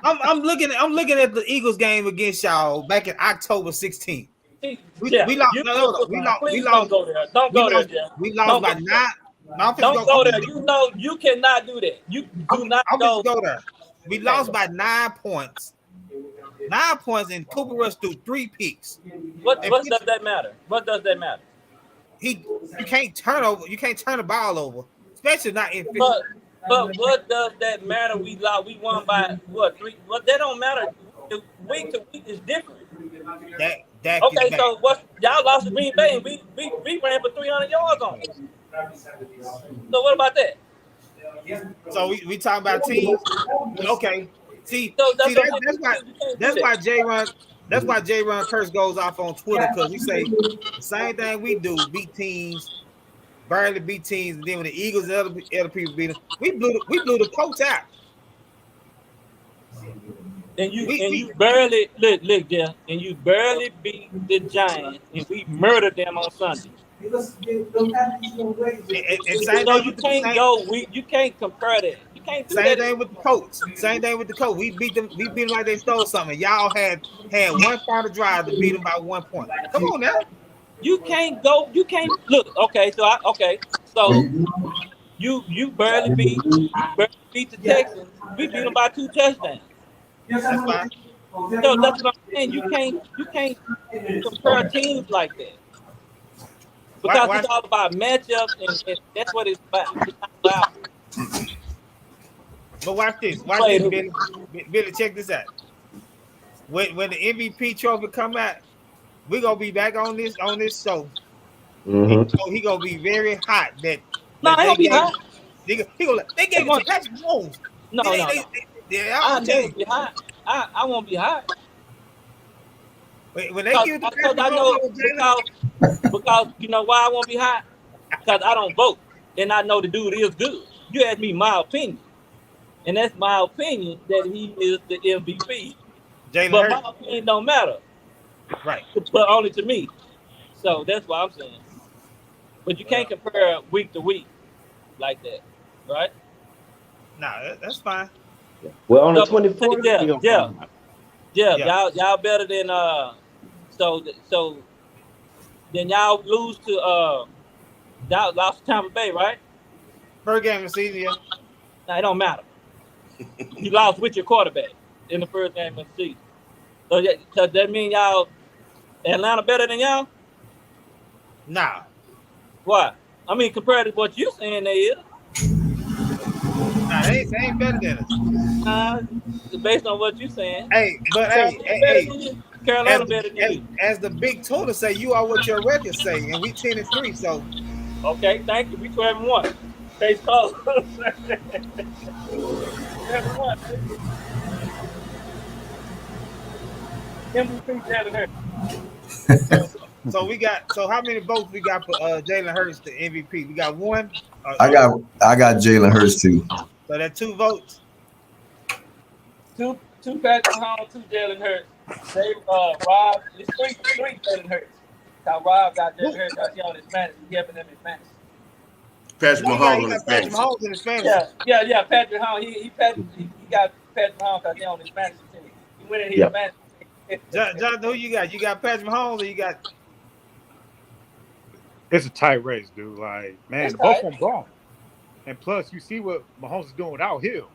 I'm looking at the Eagles game against y'all back in October 16th. See, We Jeff, lost. you No, we lost. please We lost. don't go there. Don't go there, Jeff. We lost Don't by go 9. there. No, I'm Don't go there. You know you cannot do that. You do not I'm go. just go there. We lost by 9 points. 9 points, and Cooper Rush threw 3 picks. What does that matter? What does that matter? You can't turn over. You can't turn the ball over, especially not in. But what does that matter? We lost. We won by what 3? What that don't matter. Week to week is different. Dak Okay, is back. so what? Y'all lost to Green Bay, and we ran for 300 yards on it. So what about that? So we talking about teams. Okay. See, So that's that's why J-Ron Curse goes off on Twitter, because he say the same thing we do, beat teams, barely beat teams, and then when the Eagles and other people beat them, we blew the Colts out. And you barely look, Jeff, and you barely beat the Giants, and we murdered them on Sunday. And So you can't go. You can't compare that. You can't do same that. thing with the Colts. Same thing with the Colts. We beat them. We beat them like they stole something. Y'all had one final drive to beat them by 1 point. Come on now. You can't go. You can't look. Okay, so you barely beat the Texans. We beat them by 2 touchdowns. That's fine. So that's what I'm saying. You can't compare teams like that. Because it's all about matchups, and that's what it's about. It's not about. But watch this. Watch this, Billy. Billy, check this out. When the MVP trophy come out, we're gonna be back on this show. Mm-hmm. So he gonna be very hot. That No, they gonna be hot. They gave it to Patrick Mahomes. No. I won't be hot. I won't be hot. When they give it to Patrick Mahomes, because you know why I won't be hot? Because I don't vote, and I know the dude is good. You asked me my opinion, and that's my opinion that he is the MVP. But my opinion don't matter, right? But only to me. So that's what I'm saying. But you can't compare week to week like that, right? Nah, that's fine. Well, on the 24th, yeah, y'all better than so then y'all lose to y'all lost to Tampa Bay, right? First game of the season, yeah. Nah, it don't matter. You lost with your quarterback in the first game of the season. So that mean y'all Atlanta better than y'all? Nah. Why? I mean, compared to what you saying they is. Nah, they ain't better than us. Based on what you saying. Hey, but Carolina better than you. As the big total say, you are what your records say, and we 10-3. So okay, thank you. We 12-1. Face call. 12-1. MVP Jalen Hurts. So we got. So how many votes we got for Jalen Hurts the MVP? We got 1. I got Jalen Hurts too. So that's 2 votes. Two Patrick Mahomes, 2 Jalen Hurts. They Rob. It's 3 Jalen Hurts. Now Rob got Jalen Hurts because he on his fantasy. He helping them in fantasy. Patrick Mahomes on his Patrick Mahomes in his fantasy. Yeah. Patrick Mahomes. He got Patrick Mahomes because he on his fantasy team. He went in his fantasy. Jonathan, who you got? You got Patrick Mahomes, or you got? It's a tight race, dude. Like, man, both of them gone. And plus, you see what Mahomes is doing without Hill.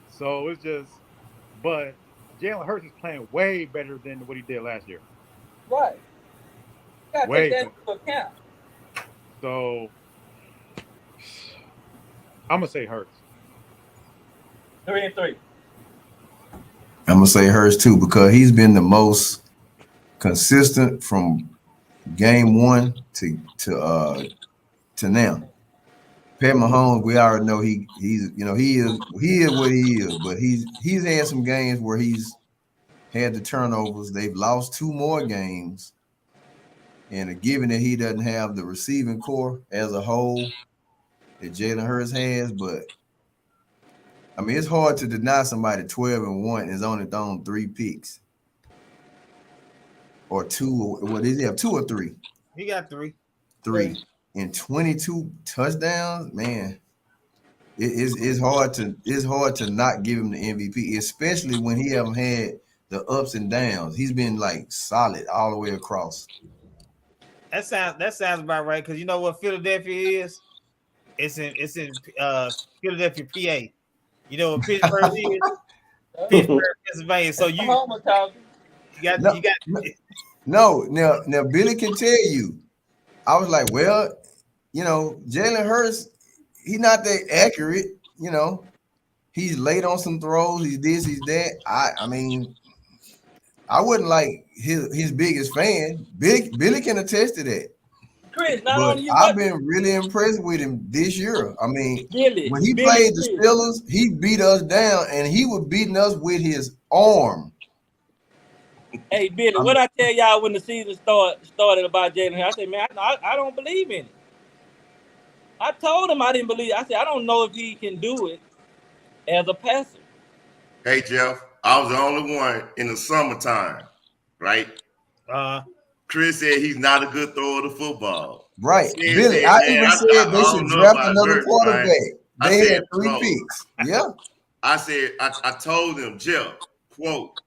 So it's just, but Jalen Hurts is playing way better than what he did last year. Right. You way take that into account. So I'm gonna say Hurts. 3-3. I'm gonna say Hurts too, because he's been the most consistent from game 1 to now. Pat Mahomes, we already know he is what he is, but he's had some games where he's had the turnovers. They've lost 2 more games, and given that he doesn't have the receiving core as a whole that Jalen Hurts has, but I mean it's hard to deny somebody 12-1 and has only thrown 3 picks or 2. What does he have? 2 or 3? He got 3. 3 and 22 touchdowns, man. It's hard to not give him the MVP, especially when he haven't had the ups and downs. He's been like solid all the way across. That sounds about right, because you know what Philadelphia is? It's in Philadelphia, PA. You know what Pittsburgh is? Pittsburgh, Pennsylvania. So you got no. Now Billy can tell you. I was like, well, you know, Jalen Hurts, he's not that accurate. You know, he's late on some throws. He's this, he's that. I mean, I wasn't like his biggest fan. Billy can attest to that. Chris, not But only you, I've been really impressed with him this year. I mean, when he Billy, played the Steelers, he beat us down, and he was beating us with his arm. Hey, Billy, what I tell y'all when the season started about Jalen Hurts? I said, man, I don't believe in it. I told him I didn't believe it. I said, I don't know if he can do it as a passer. Hey, Jeff, I was the only one in the summertime, right? Chris said he's not a good thrower of the football. Right. Billy, Billy, I even said they should draft another quarterback. They had 3 picks. Yeah. I said, I told him, Jeff, quote,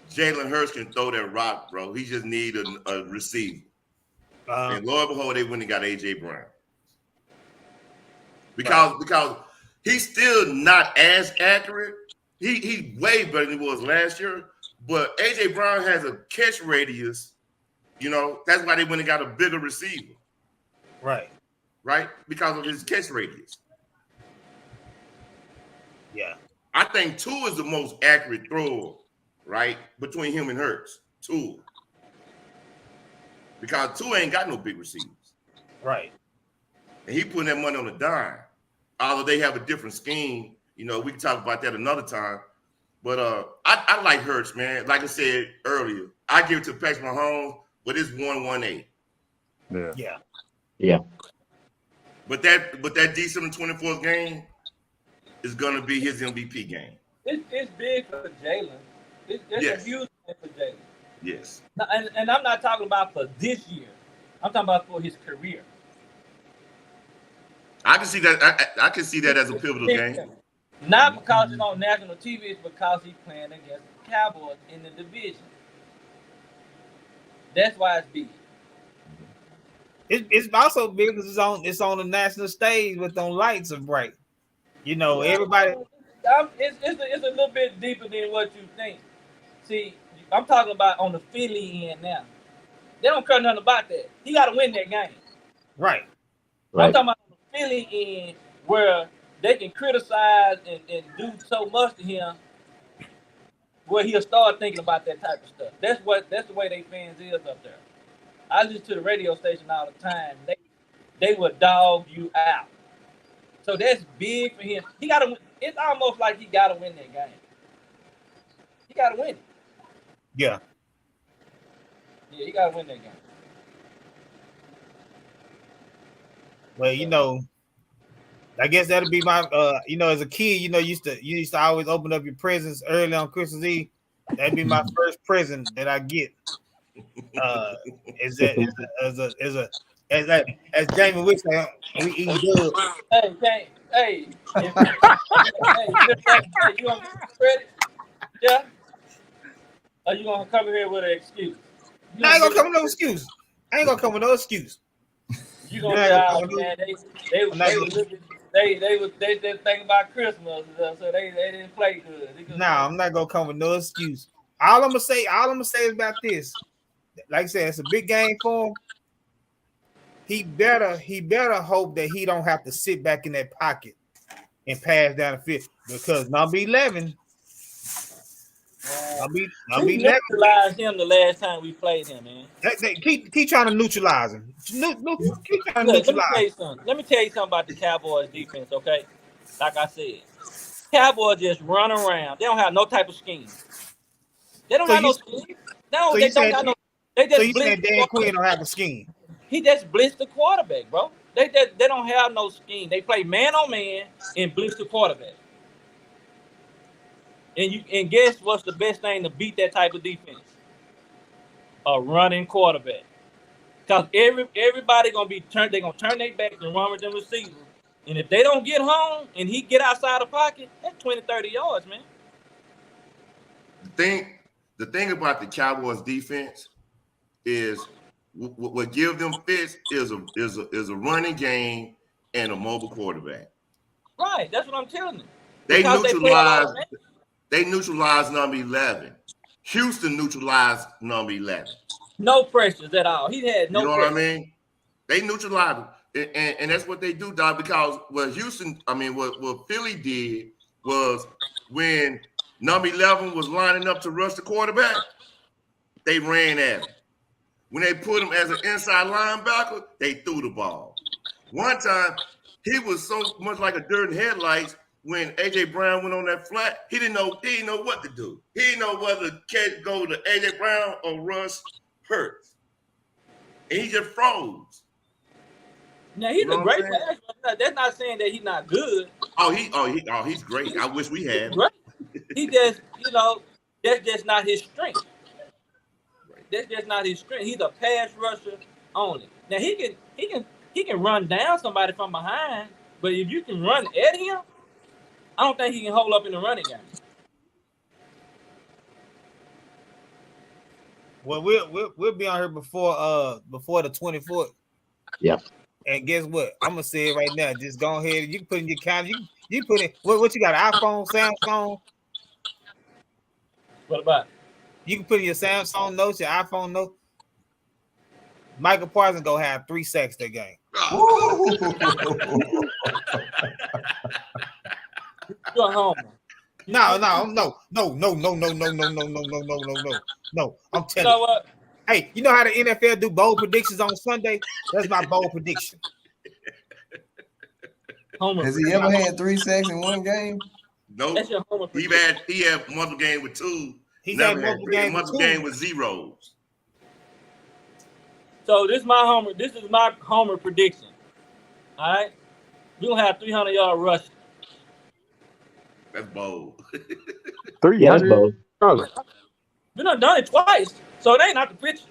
Jalen Hurts can throw that rock, bro. He just need a receiver. And lo and behold, they went and got A.J. Brown. Because he's still not as accurate. He's way better than he was last year. But A.J. Brown has a catch radius. You know, that's why they went and got a bigger receiver. Right. Because of his catch radius. Yeah. I think Tua is the most accurate thrower, right? Between him and Hurts. Tua. Because Tua ain't got no big receivers. Right. And he putting that money on a dime. Although they have a different scheme. You know, we can talk about that another time. But I like Hurts, man. Like I said earlier, I give it to Patrick Mahomes, but it's 1-1-8. Yeah. But that December 24th game is gonna be his MVP game. It's big for Jalen. It's a huge thing for Jalen. Yes. And I'm not talking about for this year. I'm talking about for his career. I can see that. I can see that as a pivotal game. Not because it's on national TV, it's because he's playing against the Cowboys in the division. That's why it's big. It's also big because it's on the national stage with them lights are bright. You know, everybody. It's a little bit deeper than what you think. See, I'm talking about on the Philly end now. They don't care nothing about that. He got to win that game. Right. I'm talking about on the Philly end where they can criticize and do so much to him where he'll start thinking about that type of stuff. That's the way they fans is up there. I listen to the radio station all the time. They will dog you out. So that's big for him. He gotta. It's almost like he gotta win that game. He gotta win it. Yeah. Yeah, he gotta win that game. Well, you know, I guess that'll be my. You know, as a kid, you know, you used to always open up your presents early on Christmas Eve. That'd be my first present that I get. As Jamie would say, we eat good. Hey, you want credit? Yeah. Or you gonna come here with an excuse? I ain't gonna come with no excuse. You gonna say, oh, man, they didn't think about Christmas, so they didn't play good. No, I'm not gonna come with no excuse. All I'm gonna say is about this. Like I said, it's a big game for him. He better hope that he don't have to sit back in that pocket and pass down the field, because number 11, I'll We be next. neutralized him the last time we played him, man. Keep trying to neutralize him. Keep trying to Look, let me neutralize. tell you something. Let me tell you something about the Cowboys defense, okay? Like I said, Cowboys just run around. They don't have no type of scheme. They don't So have you- no scheme. No, so they you don't said- have no. They just So you blitz saying the Dan quarterback. Quinn don't have a scheme? He just blitzed the quarterback, bro. They don't have no scheme. They play man on man and blitz the quarterback. And guess what's the best thing to beat that type of defense? A running quarterback. Because everybody gonna be turned. They're gonna turn their backs and run with them receivers. And if they don't get home and he get outside the pocket, that's 20, 30 yards, man. The thing about the Cowboys defense is what give them fits is a running game and a mobile quarterback. Right, that's what I'm telling you. They Because they play a lot of neutralized number 11. Houston neutralized number 11. no pressures at all. He had no You know pressure. what I mean? They neutralized it. And that's what they do, dog, because what Philly did was when number 11 was lining up to rush the quarterback, they ran at him. When they put him as an inside linebacker, they threw the ball. One time, he was so much like a deer in headlights when A.J. Brown went on that flat. He didn't know what to do. He didn't know whether to go to A.J. Brown or Russ Hurts. And he just froze. Now he's You know a what great I'm passer. That's not saying that he's not good. He's great. I wish we had him. Right. He just, that's just not his strength. That's just not his strength. He's a pass rusher only. Now he can run down somebody from behind, but if you can run at him, I don't think he can hold up in the running game. Well, we'll be on here before the 24th. Yeah. And guess what? I'm gonna say it right now. Just go ahead. You can put in your calendar. You put in what you got? iPhone, Samsung. What about it? You can put in your Samsung notes, your iPhone notes. Michael Parsons gonna have 3 sacks that game. You're a homer. No. I'm You telling know you. what? Hey, you know how the NFL do bold predictions on Sunday? That's my bold prediction. Homer. Has he ever had 3 sacks in one game? Nope. That's your homer. He had multiple game with 2. He's Never had multiple game with zeros. So this is my homer prediction. All right, we gonna have 300-yard rush. That's bold. 300. Yeah, that's bold. We done it twice, so it ain't not the picture.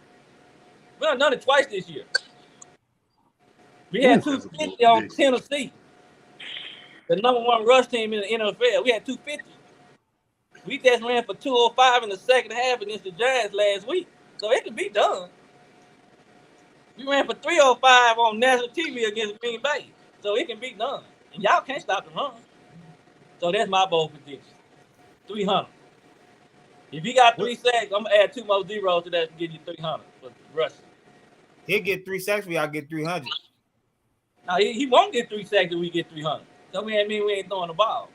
We done it twice this year. We had 250 on Tennessee, the number 1 rush team in the NFL. We had 250. We just ran for 205 in the second half against the Giants last week, so it can be done. We ran for 305 on national TV against Green Bay, so it can be done. And y'all can't stop the run. So that's my bold prediction. 300. If you got 3 sacks, I'm gonna add 2 more zeros to that to give you 300 for rushing. He'll get 3 sacks, we all get 300. Now he won't get 3 sacks if we get 300. So we ain't throwing the ball.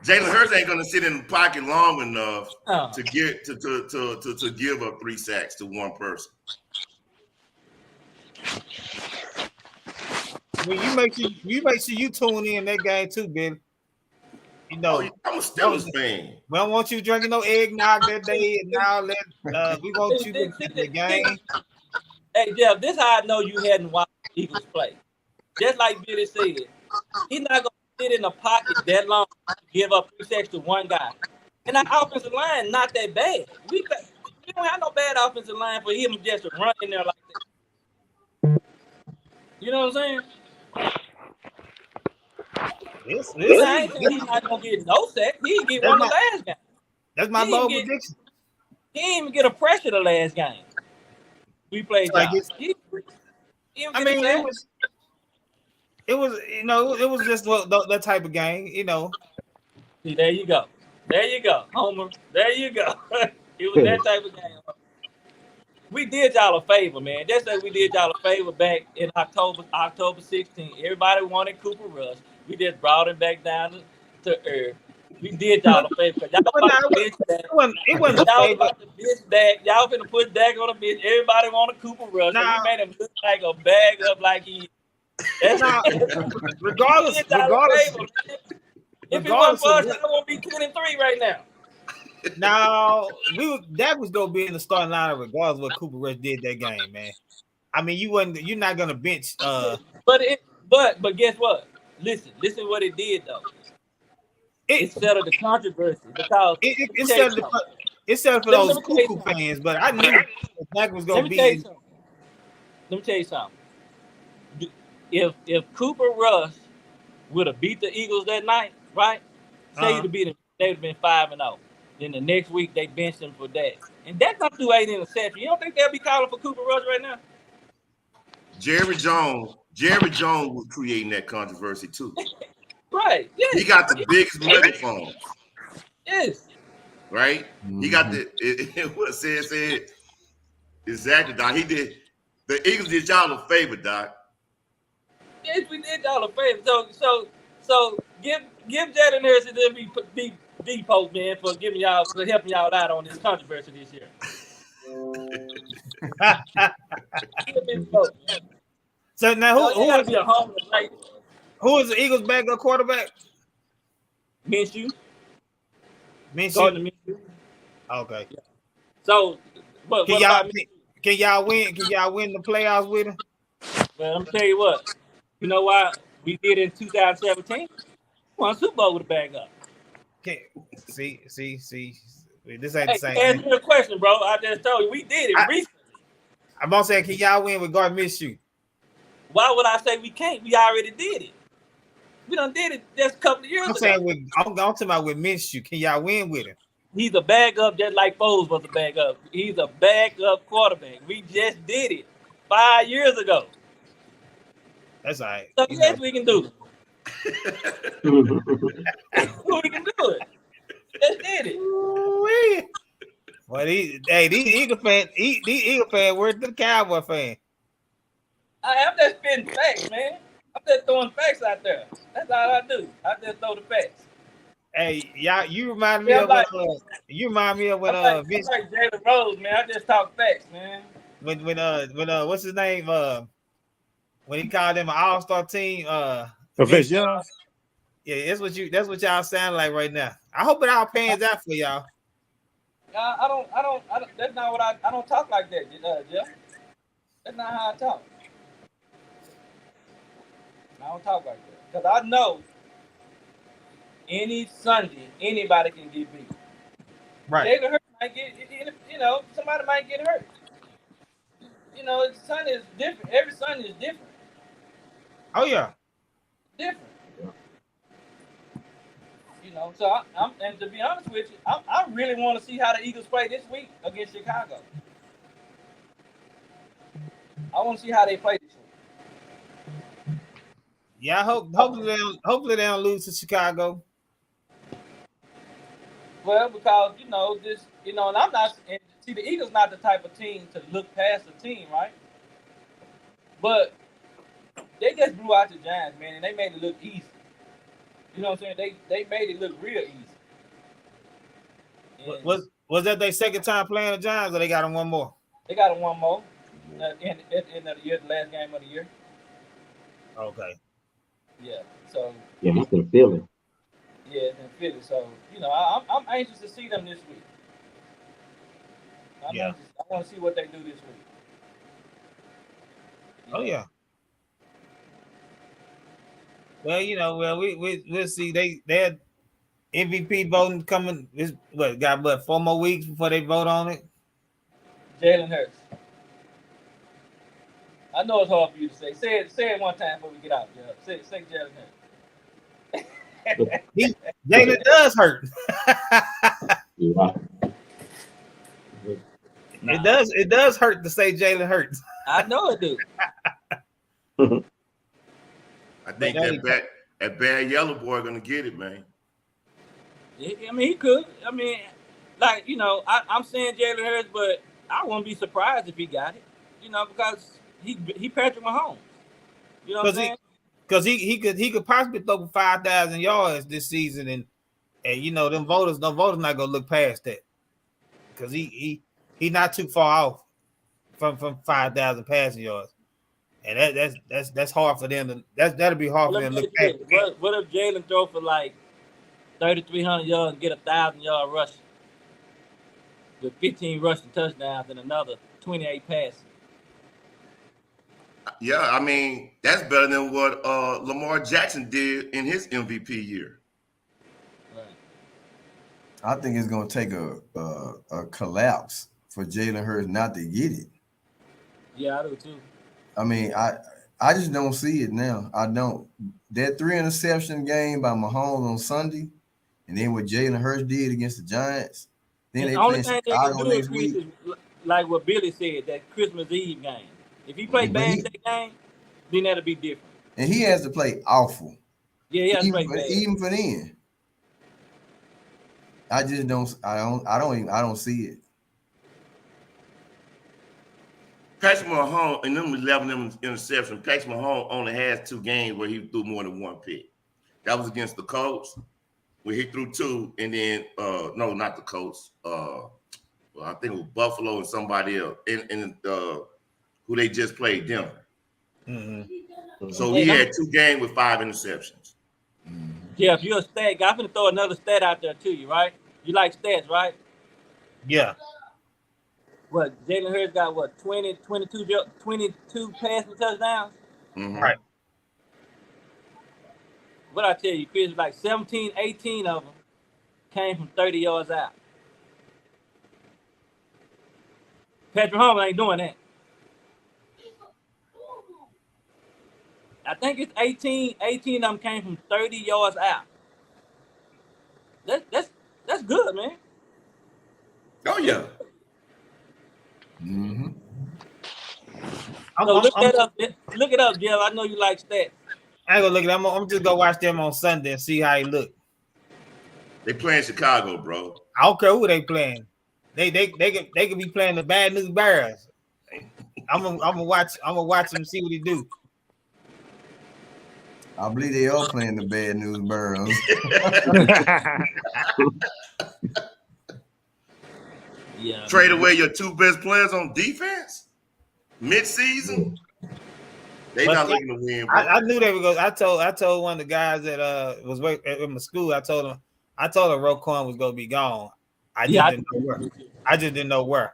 Jalen Hurts ain't gonna sit in the pocket long enough Oh. to get to give up 3 sacks to one person. When you make sure you tune in that game too, Ben. You know, I'm a Steelers fan. We don't want you drinking no eggnog that day and all that. We want you to get the game. Hey Jeff, this how I know you hadn't watched the Eagles play. Just like Billy said, he's not gonna sit in the pocket that long to give up 3 sacks to one guy. And our offensive line not that bad. We don't have no bad offensive line for him just to run in there like that. You know what I'm saying? I ain't saying he's not gonna get no sack. He didn't get one the last game. That's my bold prediction. He didn't even get a pressure the last game. We played. Like it was just that type of game, you know. See, there you go, Homer. There you go. It was that type of game. We did y'all a favor, man. That's like we did y'all a favor back in October 16th. Everybody wanted Cooper Rush. We just brought him back down to earth. We did y'all a favor. Y'all about to bench Dak. It wasn't a Y'all favor. about to bench Dak. Y'all finna put Dak on the bench. Everybody want a Cooper Rush. So Nah. we made him look like a bag up like he. That's Nah, regardless, If it wasn't regardless for us, of y'all won't be 10-3 right now. now, Dak was gonna be in the starting lineup regardless of what Cooper Rush did that game, man. I mean, you're not gonna bench. But guess what? Listen what it did though. It settled the controversy because it settled for those cuckoo fans, but I knew Dak was gonna be. Let me tell you something. If Cooper Rush would have beat the Eagles that night, right? Say you'd have beat them, they'd have been 5-0. Then the next week they benched him for that. And Dak not threw 8 interceptions. You don't think they'll be calling for Cooper Rush right now? Jerry Jones was creating that controversy too. Right. Yes. He got the biggest megaphone. Yes. Right? He got what said exactly, Doc. He did. The Eagles did y'all a favor, Doc. Yes, we did y'all a favor. So give Jalen Hurts and then be D-Post, man, for helping y'all out on this controversy this year. So now who is the Eagles' backup quarterback? Minshew. Minshew. Okay. Yeah. So, but can y'all win? Can y'all win the playoffs with him? Well, I'm tell you what. You know why we did in 2017? Won Super Bowl with a backup. Okay. See. This ain't the same. Answer the question, bro. I just told you we did it recently. I'm gonna say, can y'all win with Gardner Minshew? Why would I say we can't? We already did it. We done did it just a couple of years ago. I'm talking about with Minshew. Can y'all win with him? He's a backup just like Foles was a backup. He's a backup quarterback. We just did it 5 years ago. That's all right. So yes, we can do it. We can do it. Just did it. Well, these Eagle fans worse than Cowboy fan. I'm just spitting facts, man. I'm just throwing facts out there. That's all I do. I just throw the facts. Hey, y'all, you remind me of when Vince, like Jalen Rose, man. I just talk facts, man. When what's his name? When he called them an all-star team, Vince Young. Yeah, that's what y'all sound like right now. I hope it all pans out for y'all. I don't. That's not what I don't talk like that, Jeff. That's not how I talk. I don't talk like that because I know any Sunday anybody can get beat. Right. Jalen Hurts might get, somebody might get hurt. Sunday is different. Every Sunday is different. Oh yeah. Different. So and to be honest with you, I really want to see how the Eagles play this week against Chicago. I want to see how they play this week. Yeah, hopefully they don't lose to Chicago. Well, because and I'm not. And see, the Eagles not the type of team to look past a team, right? But they just blew out the Giants, man, and they made it look easy. You know what I'm saying? They made it look real easy. And was that their second time playing the Giants, or they got them one more? They got them one more in the year, the last game of the year. Okay. Yeah. So. Yeah, he's in Philly. Yeah, it's in Philly. So I'm anxious to see them this week. I want to see what they do this week. Oh yeah. Well, we'll see. They had MVP voting coming. Got 4 more weeks before they vote on it? Jalen Hurts. I know it's hard for you to say. Say it one time before we get out. Say Jalen Hurts. Jalen does hurt. Yeah. It does hurt to say Jalen Hurts. I know it do. I think that bad yellow boy gonna get it, man. I mean, he could. I mean, I'm saying Jalen Hurts, but I wouldn't be surprised if he got it. Because he Patrick Mahomes. You know what I'm saying? Because he could possibly throw for 5,000 yards this season, and And you know, them voters not gonna look past that because he not too far off from 5,000 passing yards, and that's hard for them to that'll be hard for them to look past. What if Jalen throw for like 3,300 yards and get 1,000-yard rush with 15 rushing touchdowns and another 28 passing? Yeah, I mean, that's better than what Lamar Jackson did in his MVP year. Right. I think it's gonna take a collapse for Jalen Hurts not to get it. Yeah, I do too. I mean, I just don't see it now. I don't. That 3 interception game by Mahomes on Sunday, and then what Jalen Hurts did against the Giants. Then And they the only play thing they can Chicago do next is week. like what Billy said, that Christmas Eve game. If he play bad that game, then that'll be different. And he has to play awful. Yeah, he has to play bad. Even for then. I just don't. I don't see it. Patrick Mahomes, in them 11 interceptions, Patrick Mahomes only has 2 games where he threw more than 1 pick. That was against the Colts, where he threw 2, and then no, not the Colts. Well, I think it was Buffalo and somebody else, and who they just played, Denver. Mm-hmm. So he had 2 games with 5 interceptions. Yeah, if you're a stat guy, I'm going to throw another stat out there to you, right? You like stats, right? Yeah. What, Jalen Hurts got, 22 passing touchdowns? Mm-hmm. Right. What I tell you, Chris, like 17, 18 of them came from 30 yards out. Patrick Mahomes ain't doing that. I think it's 18 of them came from 30 yards out. That's good, man. Oh, yeah. Mm-hmm. So look it up, Jeff. I know you like stats. I ain't gonna look at them. I'm just gonna watch them on Sunday and see how he look. They playing Chicago, bro. I don't care who they playing. They could be playing the Bad News Bears. I'm gonna watch him see what he do. I believe they are playing the Bad News Bears. Yeah. Trade away your 2 best players on defense mid-season. They But not looking to win, bro. I knew they were going. I told one of the guys that was working at my school. I told him Roquan was gonna be gone. I just didn't know where.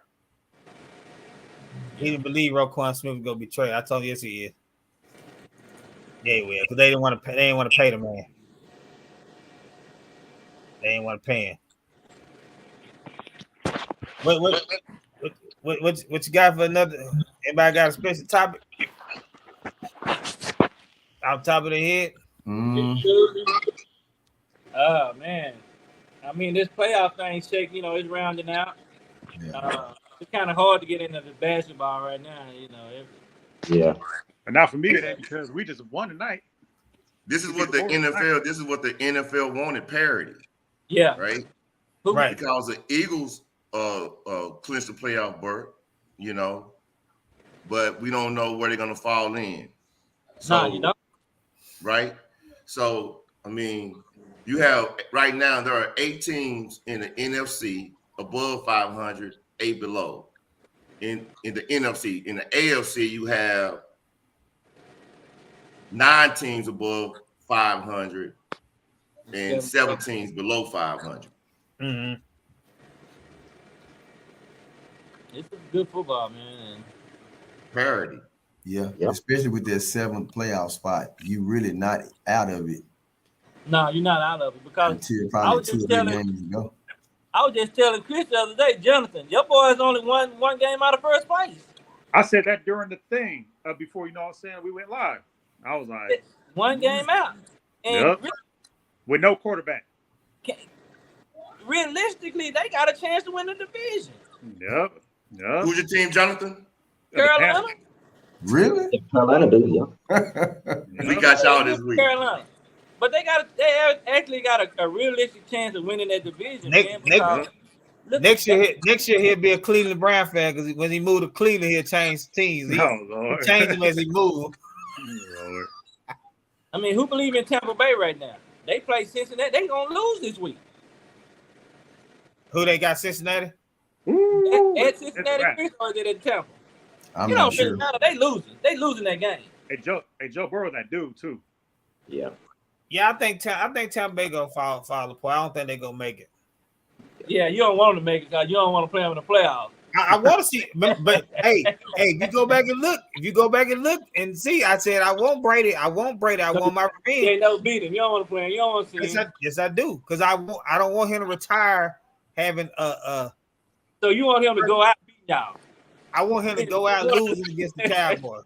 He didn't believe Roquan Smith was gonna be traded. I told him yes, he is. Yeah, he will, because they didn't want to pay. They didn't want to pay the man. They didn't want to pay him. What you got for another? Anybody got a special topic? Off top of the head. Oh man, I mean this playoff thing, shake. You know, it's rounding out. Yeah. It's kind of hard to get into the basketball right now. You know. Yeah. And not for me, it ain't because we just won tonight. This is what the NFL wanted, parity. Yeah. Right. Right. Because the Eagles clinched the playoff berth, you know, but we don't know where they're gonna fall in. So, you don't. Right. So I mean, you have right now there are 8 teams in the NFC above 500, 8 below. In the NFC, in the AFC, you have 9 teams above 500 and 7 teams below 500. Mm-hmm. It's good football, man. Parity. Yeah, Yep. especially with that 7th playoff spot, you really not out of it No, you're not out of it because until I probably was 2 or just 3 telling- games ago. I was just telling Chris the other day, Jonathan, your boys only one game out of first place. I said that during the thing before, you know what I'm saying, we went live. I was like, One game out. And Yep. with no quarterback. realistically, they got a chance to win the division. Yep. Who's your team, Jonathan? Carolina? Really? Carolina do, yeah. We got y'all this week. Carolina. But they actually got a realistic chance of winning that division. Next year he'll be a Cleveland Brown fan because when he moved to Cleveland, he'll change teams. He Lord. change them as he moved. I mean, who believe in Tampa Bay right now? They play Cincinnati. They gonna lose this week. Who they got? Cincinnati. Ooh, At it's Cincinnati, a wrap. Chris, or is it at Tampa? I'm You not don't sure. really matter. They losing. They losing that game. Hey Joe Burrow, that dude too. Yeah. Yeah, I think Tampa Bay gonna fall apart. I don't think they gonna make it. Yeah, you don't want them to make it because you don't want to play them in the playoffs. I want to see, but hey, if you go back and look and see, I said I want Brady. I want my You revenge. ain't never beat him. You don't want to play him. You don't want to see him. Yes, I do, because I don't want him to retire having So you want him to go out beating y'all. I want him to go out losing against the Cowboys.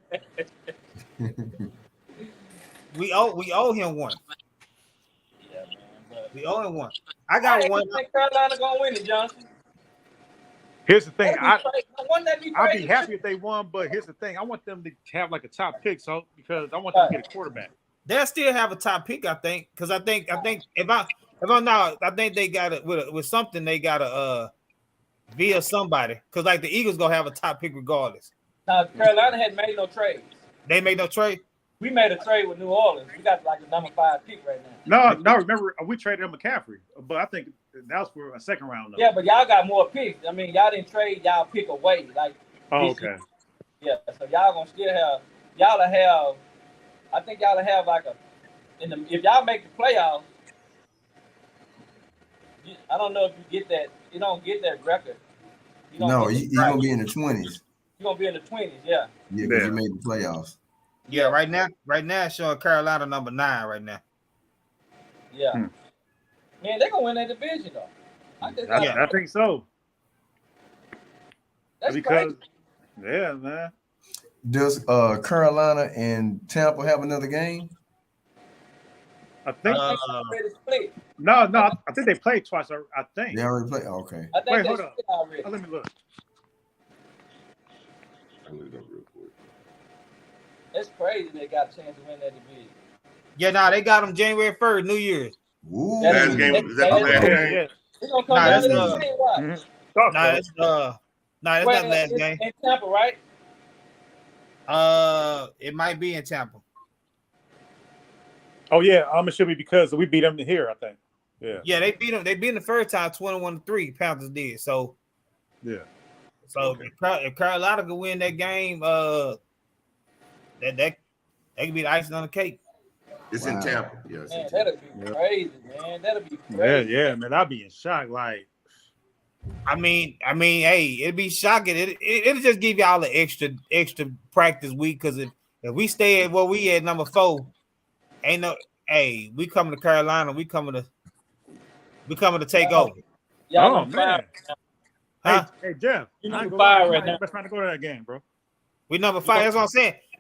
We owe him one. Yeah, man. But We owe him one. I got one. I think Carolina gonna win it, Johnson. Here's the thing. I'd I'd be happy if they won, but here's the thing. I want them to have like a top pick, so because I want them to get a quarterback. They'll still have a top pick, I think, because I think if I'm not, I think they got it with something. They got to via somebody, because like the Eagles gonna have a top pick regardless. Now Carolina hadn't made no trades. They made no trade. We made a trade with New Orleans. We got like the number 5 pick right now. No, remember we traded him McCaffrey, but I think that was for a second round. Though. Yeah, but y'all got more picks. I mean, y'all didn't trade y'all pick away. Like, Oh, okay. yeah. So y'all gonna still have I think y'all have like if y'all make the playoffs, I don't know if you get that. You don't get that record. No, you're gonna be in the 20s. You're gonna be in the 20s. Yeah. Yeah, because you made the playoffs. Yeah, right now it's showing Carolina number 9 right now. Yeah. Man, they're gonna win that division though. I think so. That's Because crazy. yeah, man. Does Carolina and Tampa have another game? I think Already split. no. I think they played twice. I think. They already played. Okay. I think Wait, they hold up. split already. Let me look. I'm gonna go real quick. That's crazy. They got a chance to win that division. Yeah, they got them January 1st, New Year's. Ooh. Last game is that the last game? Yeah. They're gonna come Nah, down that's to the not- same watch. Mhm. That's not last game. In Tampa, right? It might be in Tampa. Oh yeah, it should be because we beat them here. I think. Yeah. Yeah, they beat them. They beat them the first time, 21-3. Panthers did. So Yeah. if Carolina could win that game, that could be the icing on the cake. It's in Tampa. Yeah, it's in Man, Tampa. that'll be crazy, man. That'll be Yeah, crazy. yeah, man. I'd be in shock. Like, I mean, hey, it'd be shocking. It'll just give y'all an extra practice week, because if we stay at where we at number 4, ain't no. Hey, we coming to Carolina. We coming to take over. Y'all oh on fire. man. Huh? Hey Jeff, You I ain't on gonna fire lie, right I'm now. best friend to go to that game, bro. We number 5. That's what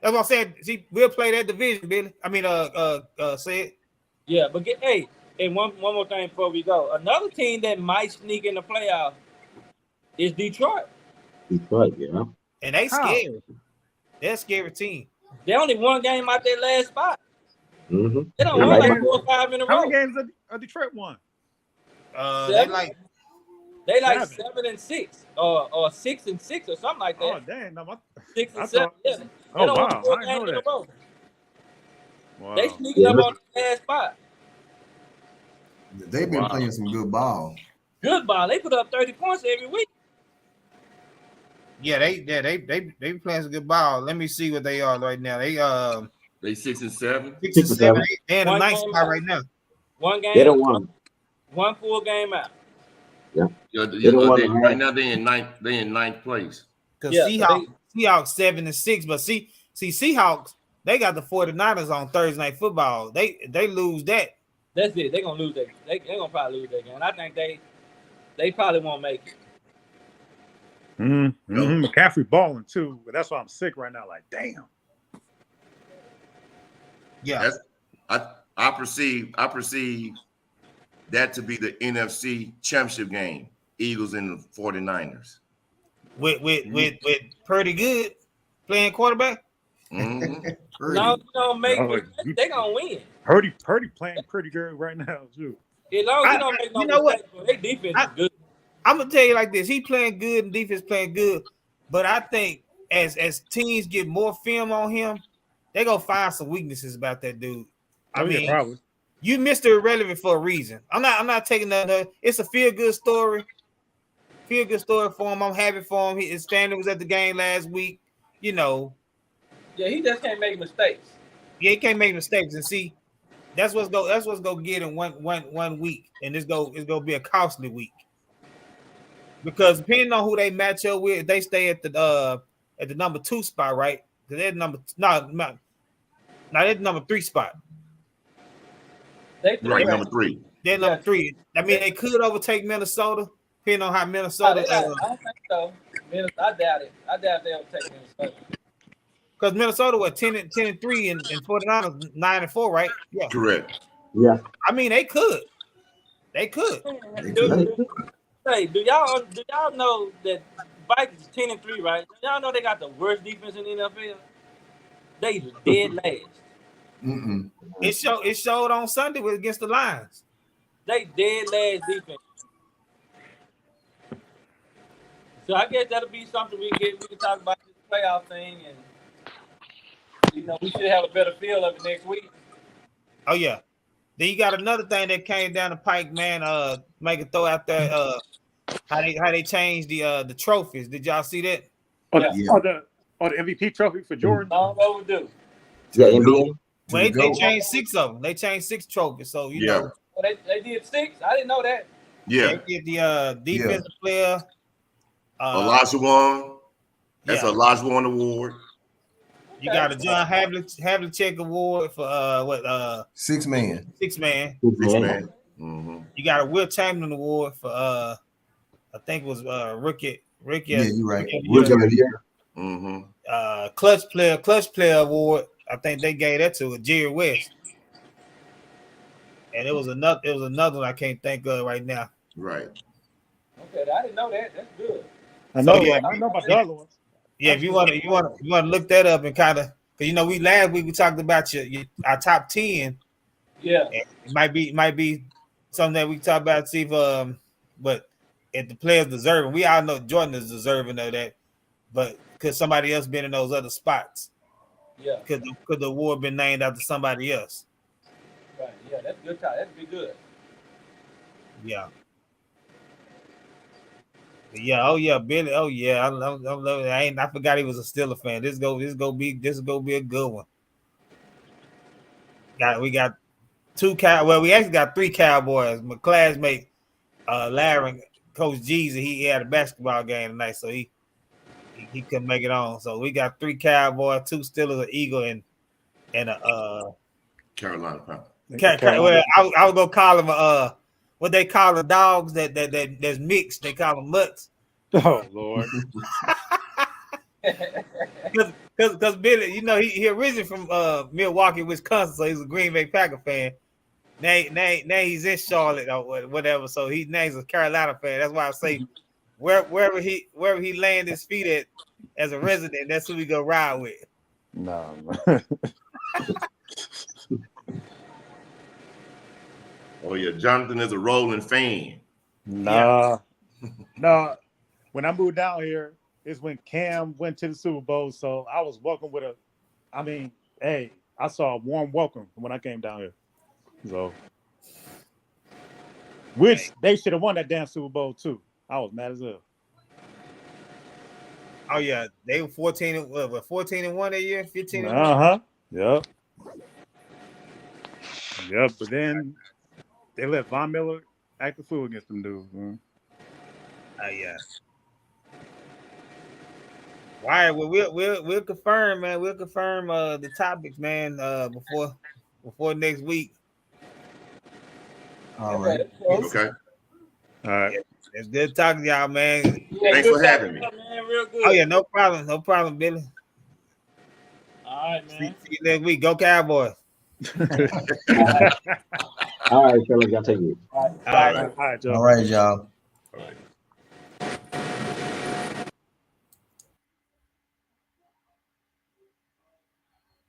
I'm saying. See, we'll play that division, Billy. I mean, say it. Yeah, but and one more thing before we go. Another team that might sneak in the playoffs is Detroit. Detroit, yeah. And they How? scary. They're a scary team. They only one game out their last spot. Mm-hmm. They don't Yeah, win right. like 4 or 5 in a How row. many games are Detroit won? They like They like 7. 7-6 or 6-6 or something like that. Oh damn! No, 6 I and 7. thought- Yeah. They oh don't wow, win 4 I didn't games know in a that. row. Wow. They sneaking up on the last spot. They've been playing some good ball. Good ball. They put up 30 points every week. they playing some good ball. Let me see what they are right now. They 6 and 7. 6 and 7. They're in a One nice game spot out. right now. One game. They don't want. One full game out. Yeah, don't want to have- right now they in ninth place. Because Yeah, so Seahawks 7 and 6, but see Seahawks, they got the 49ers on Thursday Night Football. They lose that. That's it. They're gonna lose that. They're gonna probably lose that game. I think they probably won't make it. Mm-hmm. McCaffrey balling too, but that's why I'm sick right now. Like, damn. Yeah. I perceive that to be the NFC Championship game. Eagles and the 49ers. With pretty good playing quarterback. Mhm. No, you don't make Oh, it. They gonna win. Purdy playing pretty good right now too. As long as you don't make no you know what? mistakes, their defense is good. I'm gonna tell you like this: he playing good and defense playing good, but I think as teams get more film on him, they gonna find some weaknesses about that dude. I mean, probably. you Mr. Irrelevant for a reason. I'm not taking that. It's a feel good story, feel good story for him. I'm happy for him. His standing was at the game last week. You know, Yeah, he just can't make mistakes. yeah, he can't make mistakes. And see, that's what's gonna get in one week, and it's gonna be a costly week. Because depending on who they match up with, if they stay at the number 2 spot, right? Because they're they're the number 3 spot. They Right, number 3. They're number 3. I mean, they could overtake Minnesota, depending on how I Minnesota. don't think so. I doubt it. I doubt they'll take Minnesota. Because Minnesota was 10-3 and 49ers 9-4, right? Yeah. Correct. Yeah. I mean, they could. They could. Hey, do y'all know that Vikings 10-3, right? Do y'all know they got the worst defense in the NFL? They dead last. Mm-mm. It showed on Sunday against the Lions. They dead last defense. So I guess that'll be something we can talk about this playoff thing, and we should have a better feel of it next week. Oh yeah. Then you got another thing that came down the pike, man. Make a throw out there. How they changed the trophies. Did y'all see that? The MVP trophy for Jordan. Long overdue. Yeah, NBA. Well, they changed 6 of them. They changed 6 trophies. So you know. Oh, they did 6. I didn't know that. Yeah. They did the defensive player. Olajuwon. That's yeah. a Olajuwon award. You got a John Havlicek award for 6 man. 6 man. 6 man. Mm-hmm. You got a Will Chamberlain award for I think it was Ricky. Yeah, you're right. Mm-hmm. Clutch player award. I think they gave that to Jerry West. And it was another one I can't think of right now. Right. Okay, I didn't know that. That's good. I know. So, yeah. I know about the other ones. Yeah, if you want to look that up and kind of, because last week we talked about our top 10. Yeah, it might be something that we talk about. See if but if the players deserving, we all know Jordan is deserving of that, but could somebody else been in those other spots? yeah, Could the award been named after somebody else? right. Yeah, that's good. That'd be good. Yeah. Yeah, oh yeah, Billy. Oh yeah, I'm loving it. I forgot he was a Steelers fan. This go be a good one. We got 2 Well, we actually got 3 Cowboys. My classmate, Larry, Coach Jeezy, he had a basketball game tonight, so he couldn't make it on. So we got 3 Cowboys, 2 Steelers, an Eagle, and a Carolina Panther. Well, I was gonna call them what they call the dogs that's mixed. They call them mutts. Oh Lord. Because Billy, he originally from Milwaukee, Wisconsin, so he's a Green Bay Packer fan. Now he's in Charlotte or whatever, so now he's a Carolina fan. That's why I say wherever he land his feet at as a resident, that's who we go ride with. No. Oh yeah, Jonathan is a rolling fan. Nah. When I moved down here, it's when Cam went to the Super Bowl. So I was welcomed with I saw a warm welcome when I came down here. So, which they should have won that damn Super Bowl too. I was mad as hell. Oh yeah, they were 14-1 that year, 15-1. Uh-huh. Yep. Yep, but then they let Von Miller act the fool against them dudes, man. Oh yeah. All right, well we'll confirm, man. We'll confirm the topics, man, before next week. All right. Okay. All right. It's good talking to y'all, man. Yeah, Thanks for having me. Man, real good. Oh yeah, no problem, Billy. All right, man. See you next week. Go Cowboys. All right, fellas, y'all take it. All right. All right. All right, Joe. All right, y'all. All right.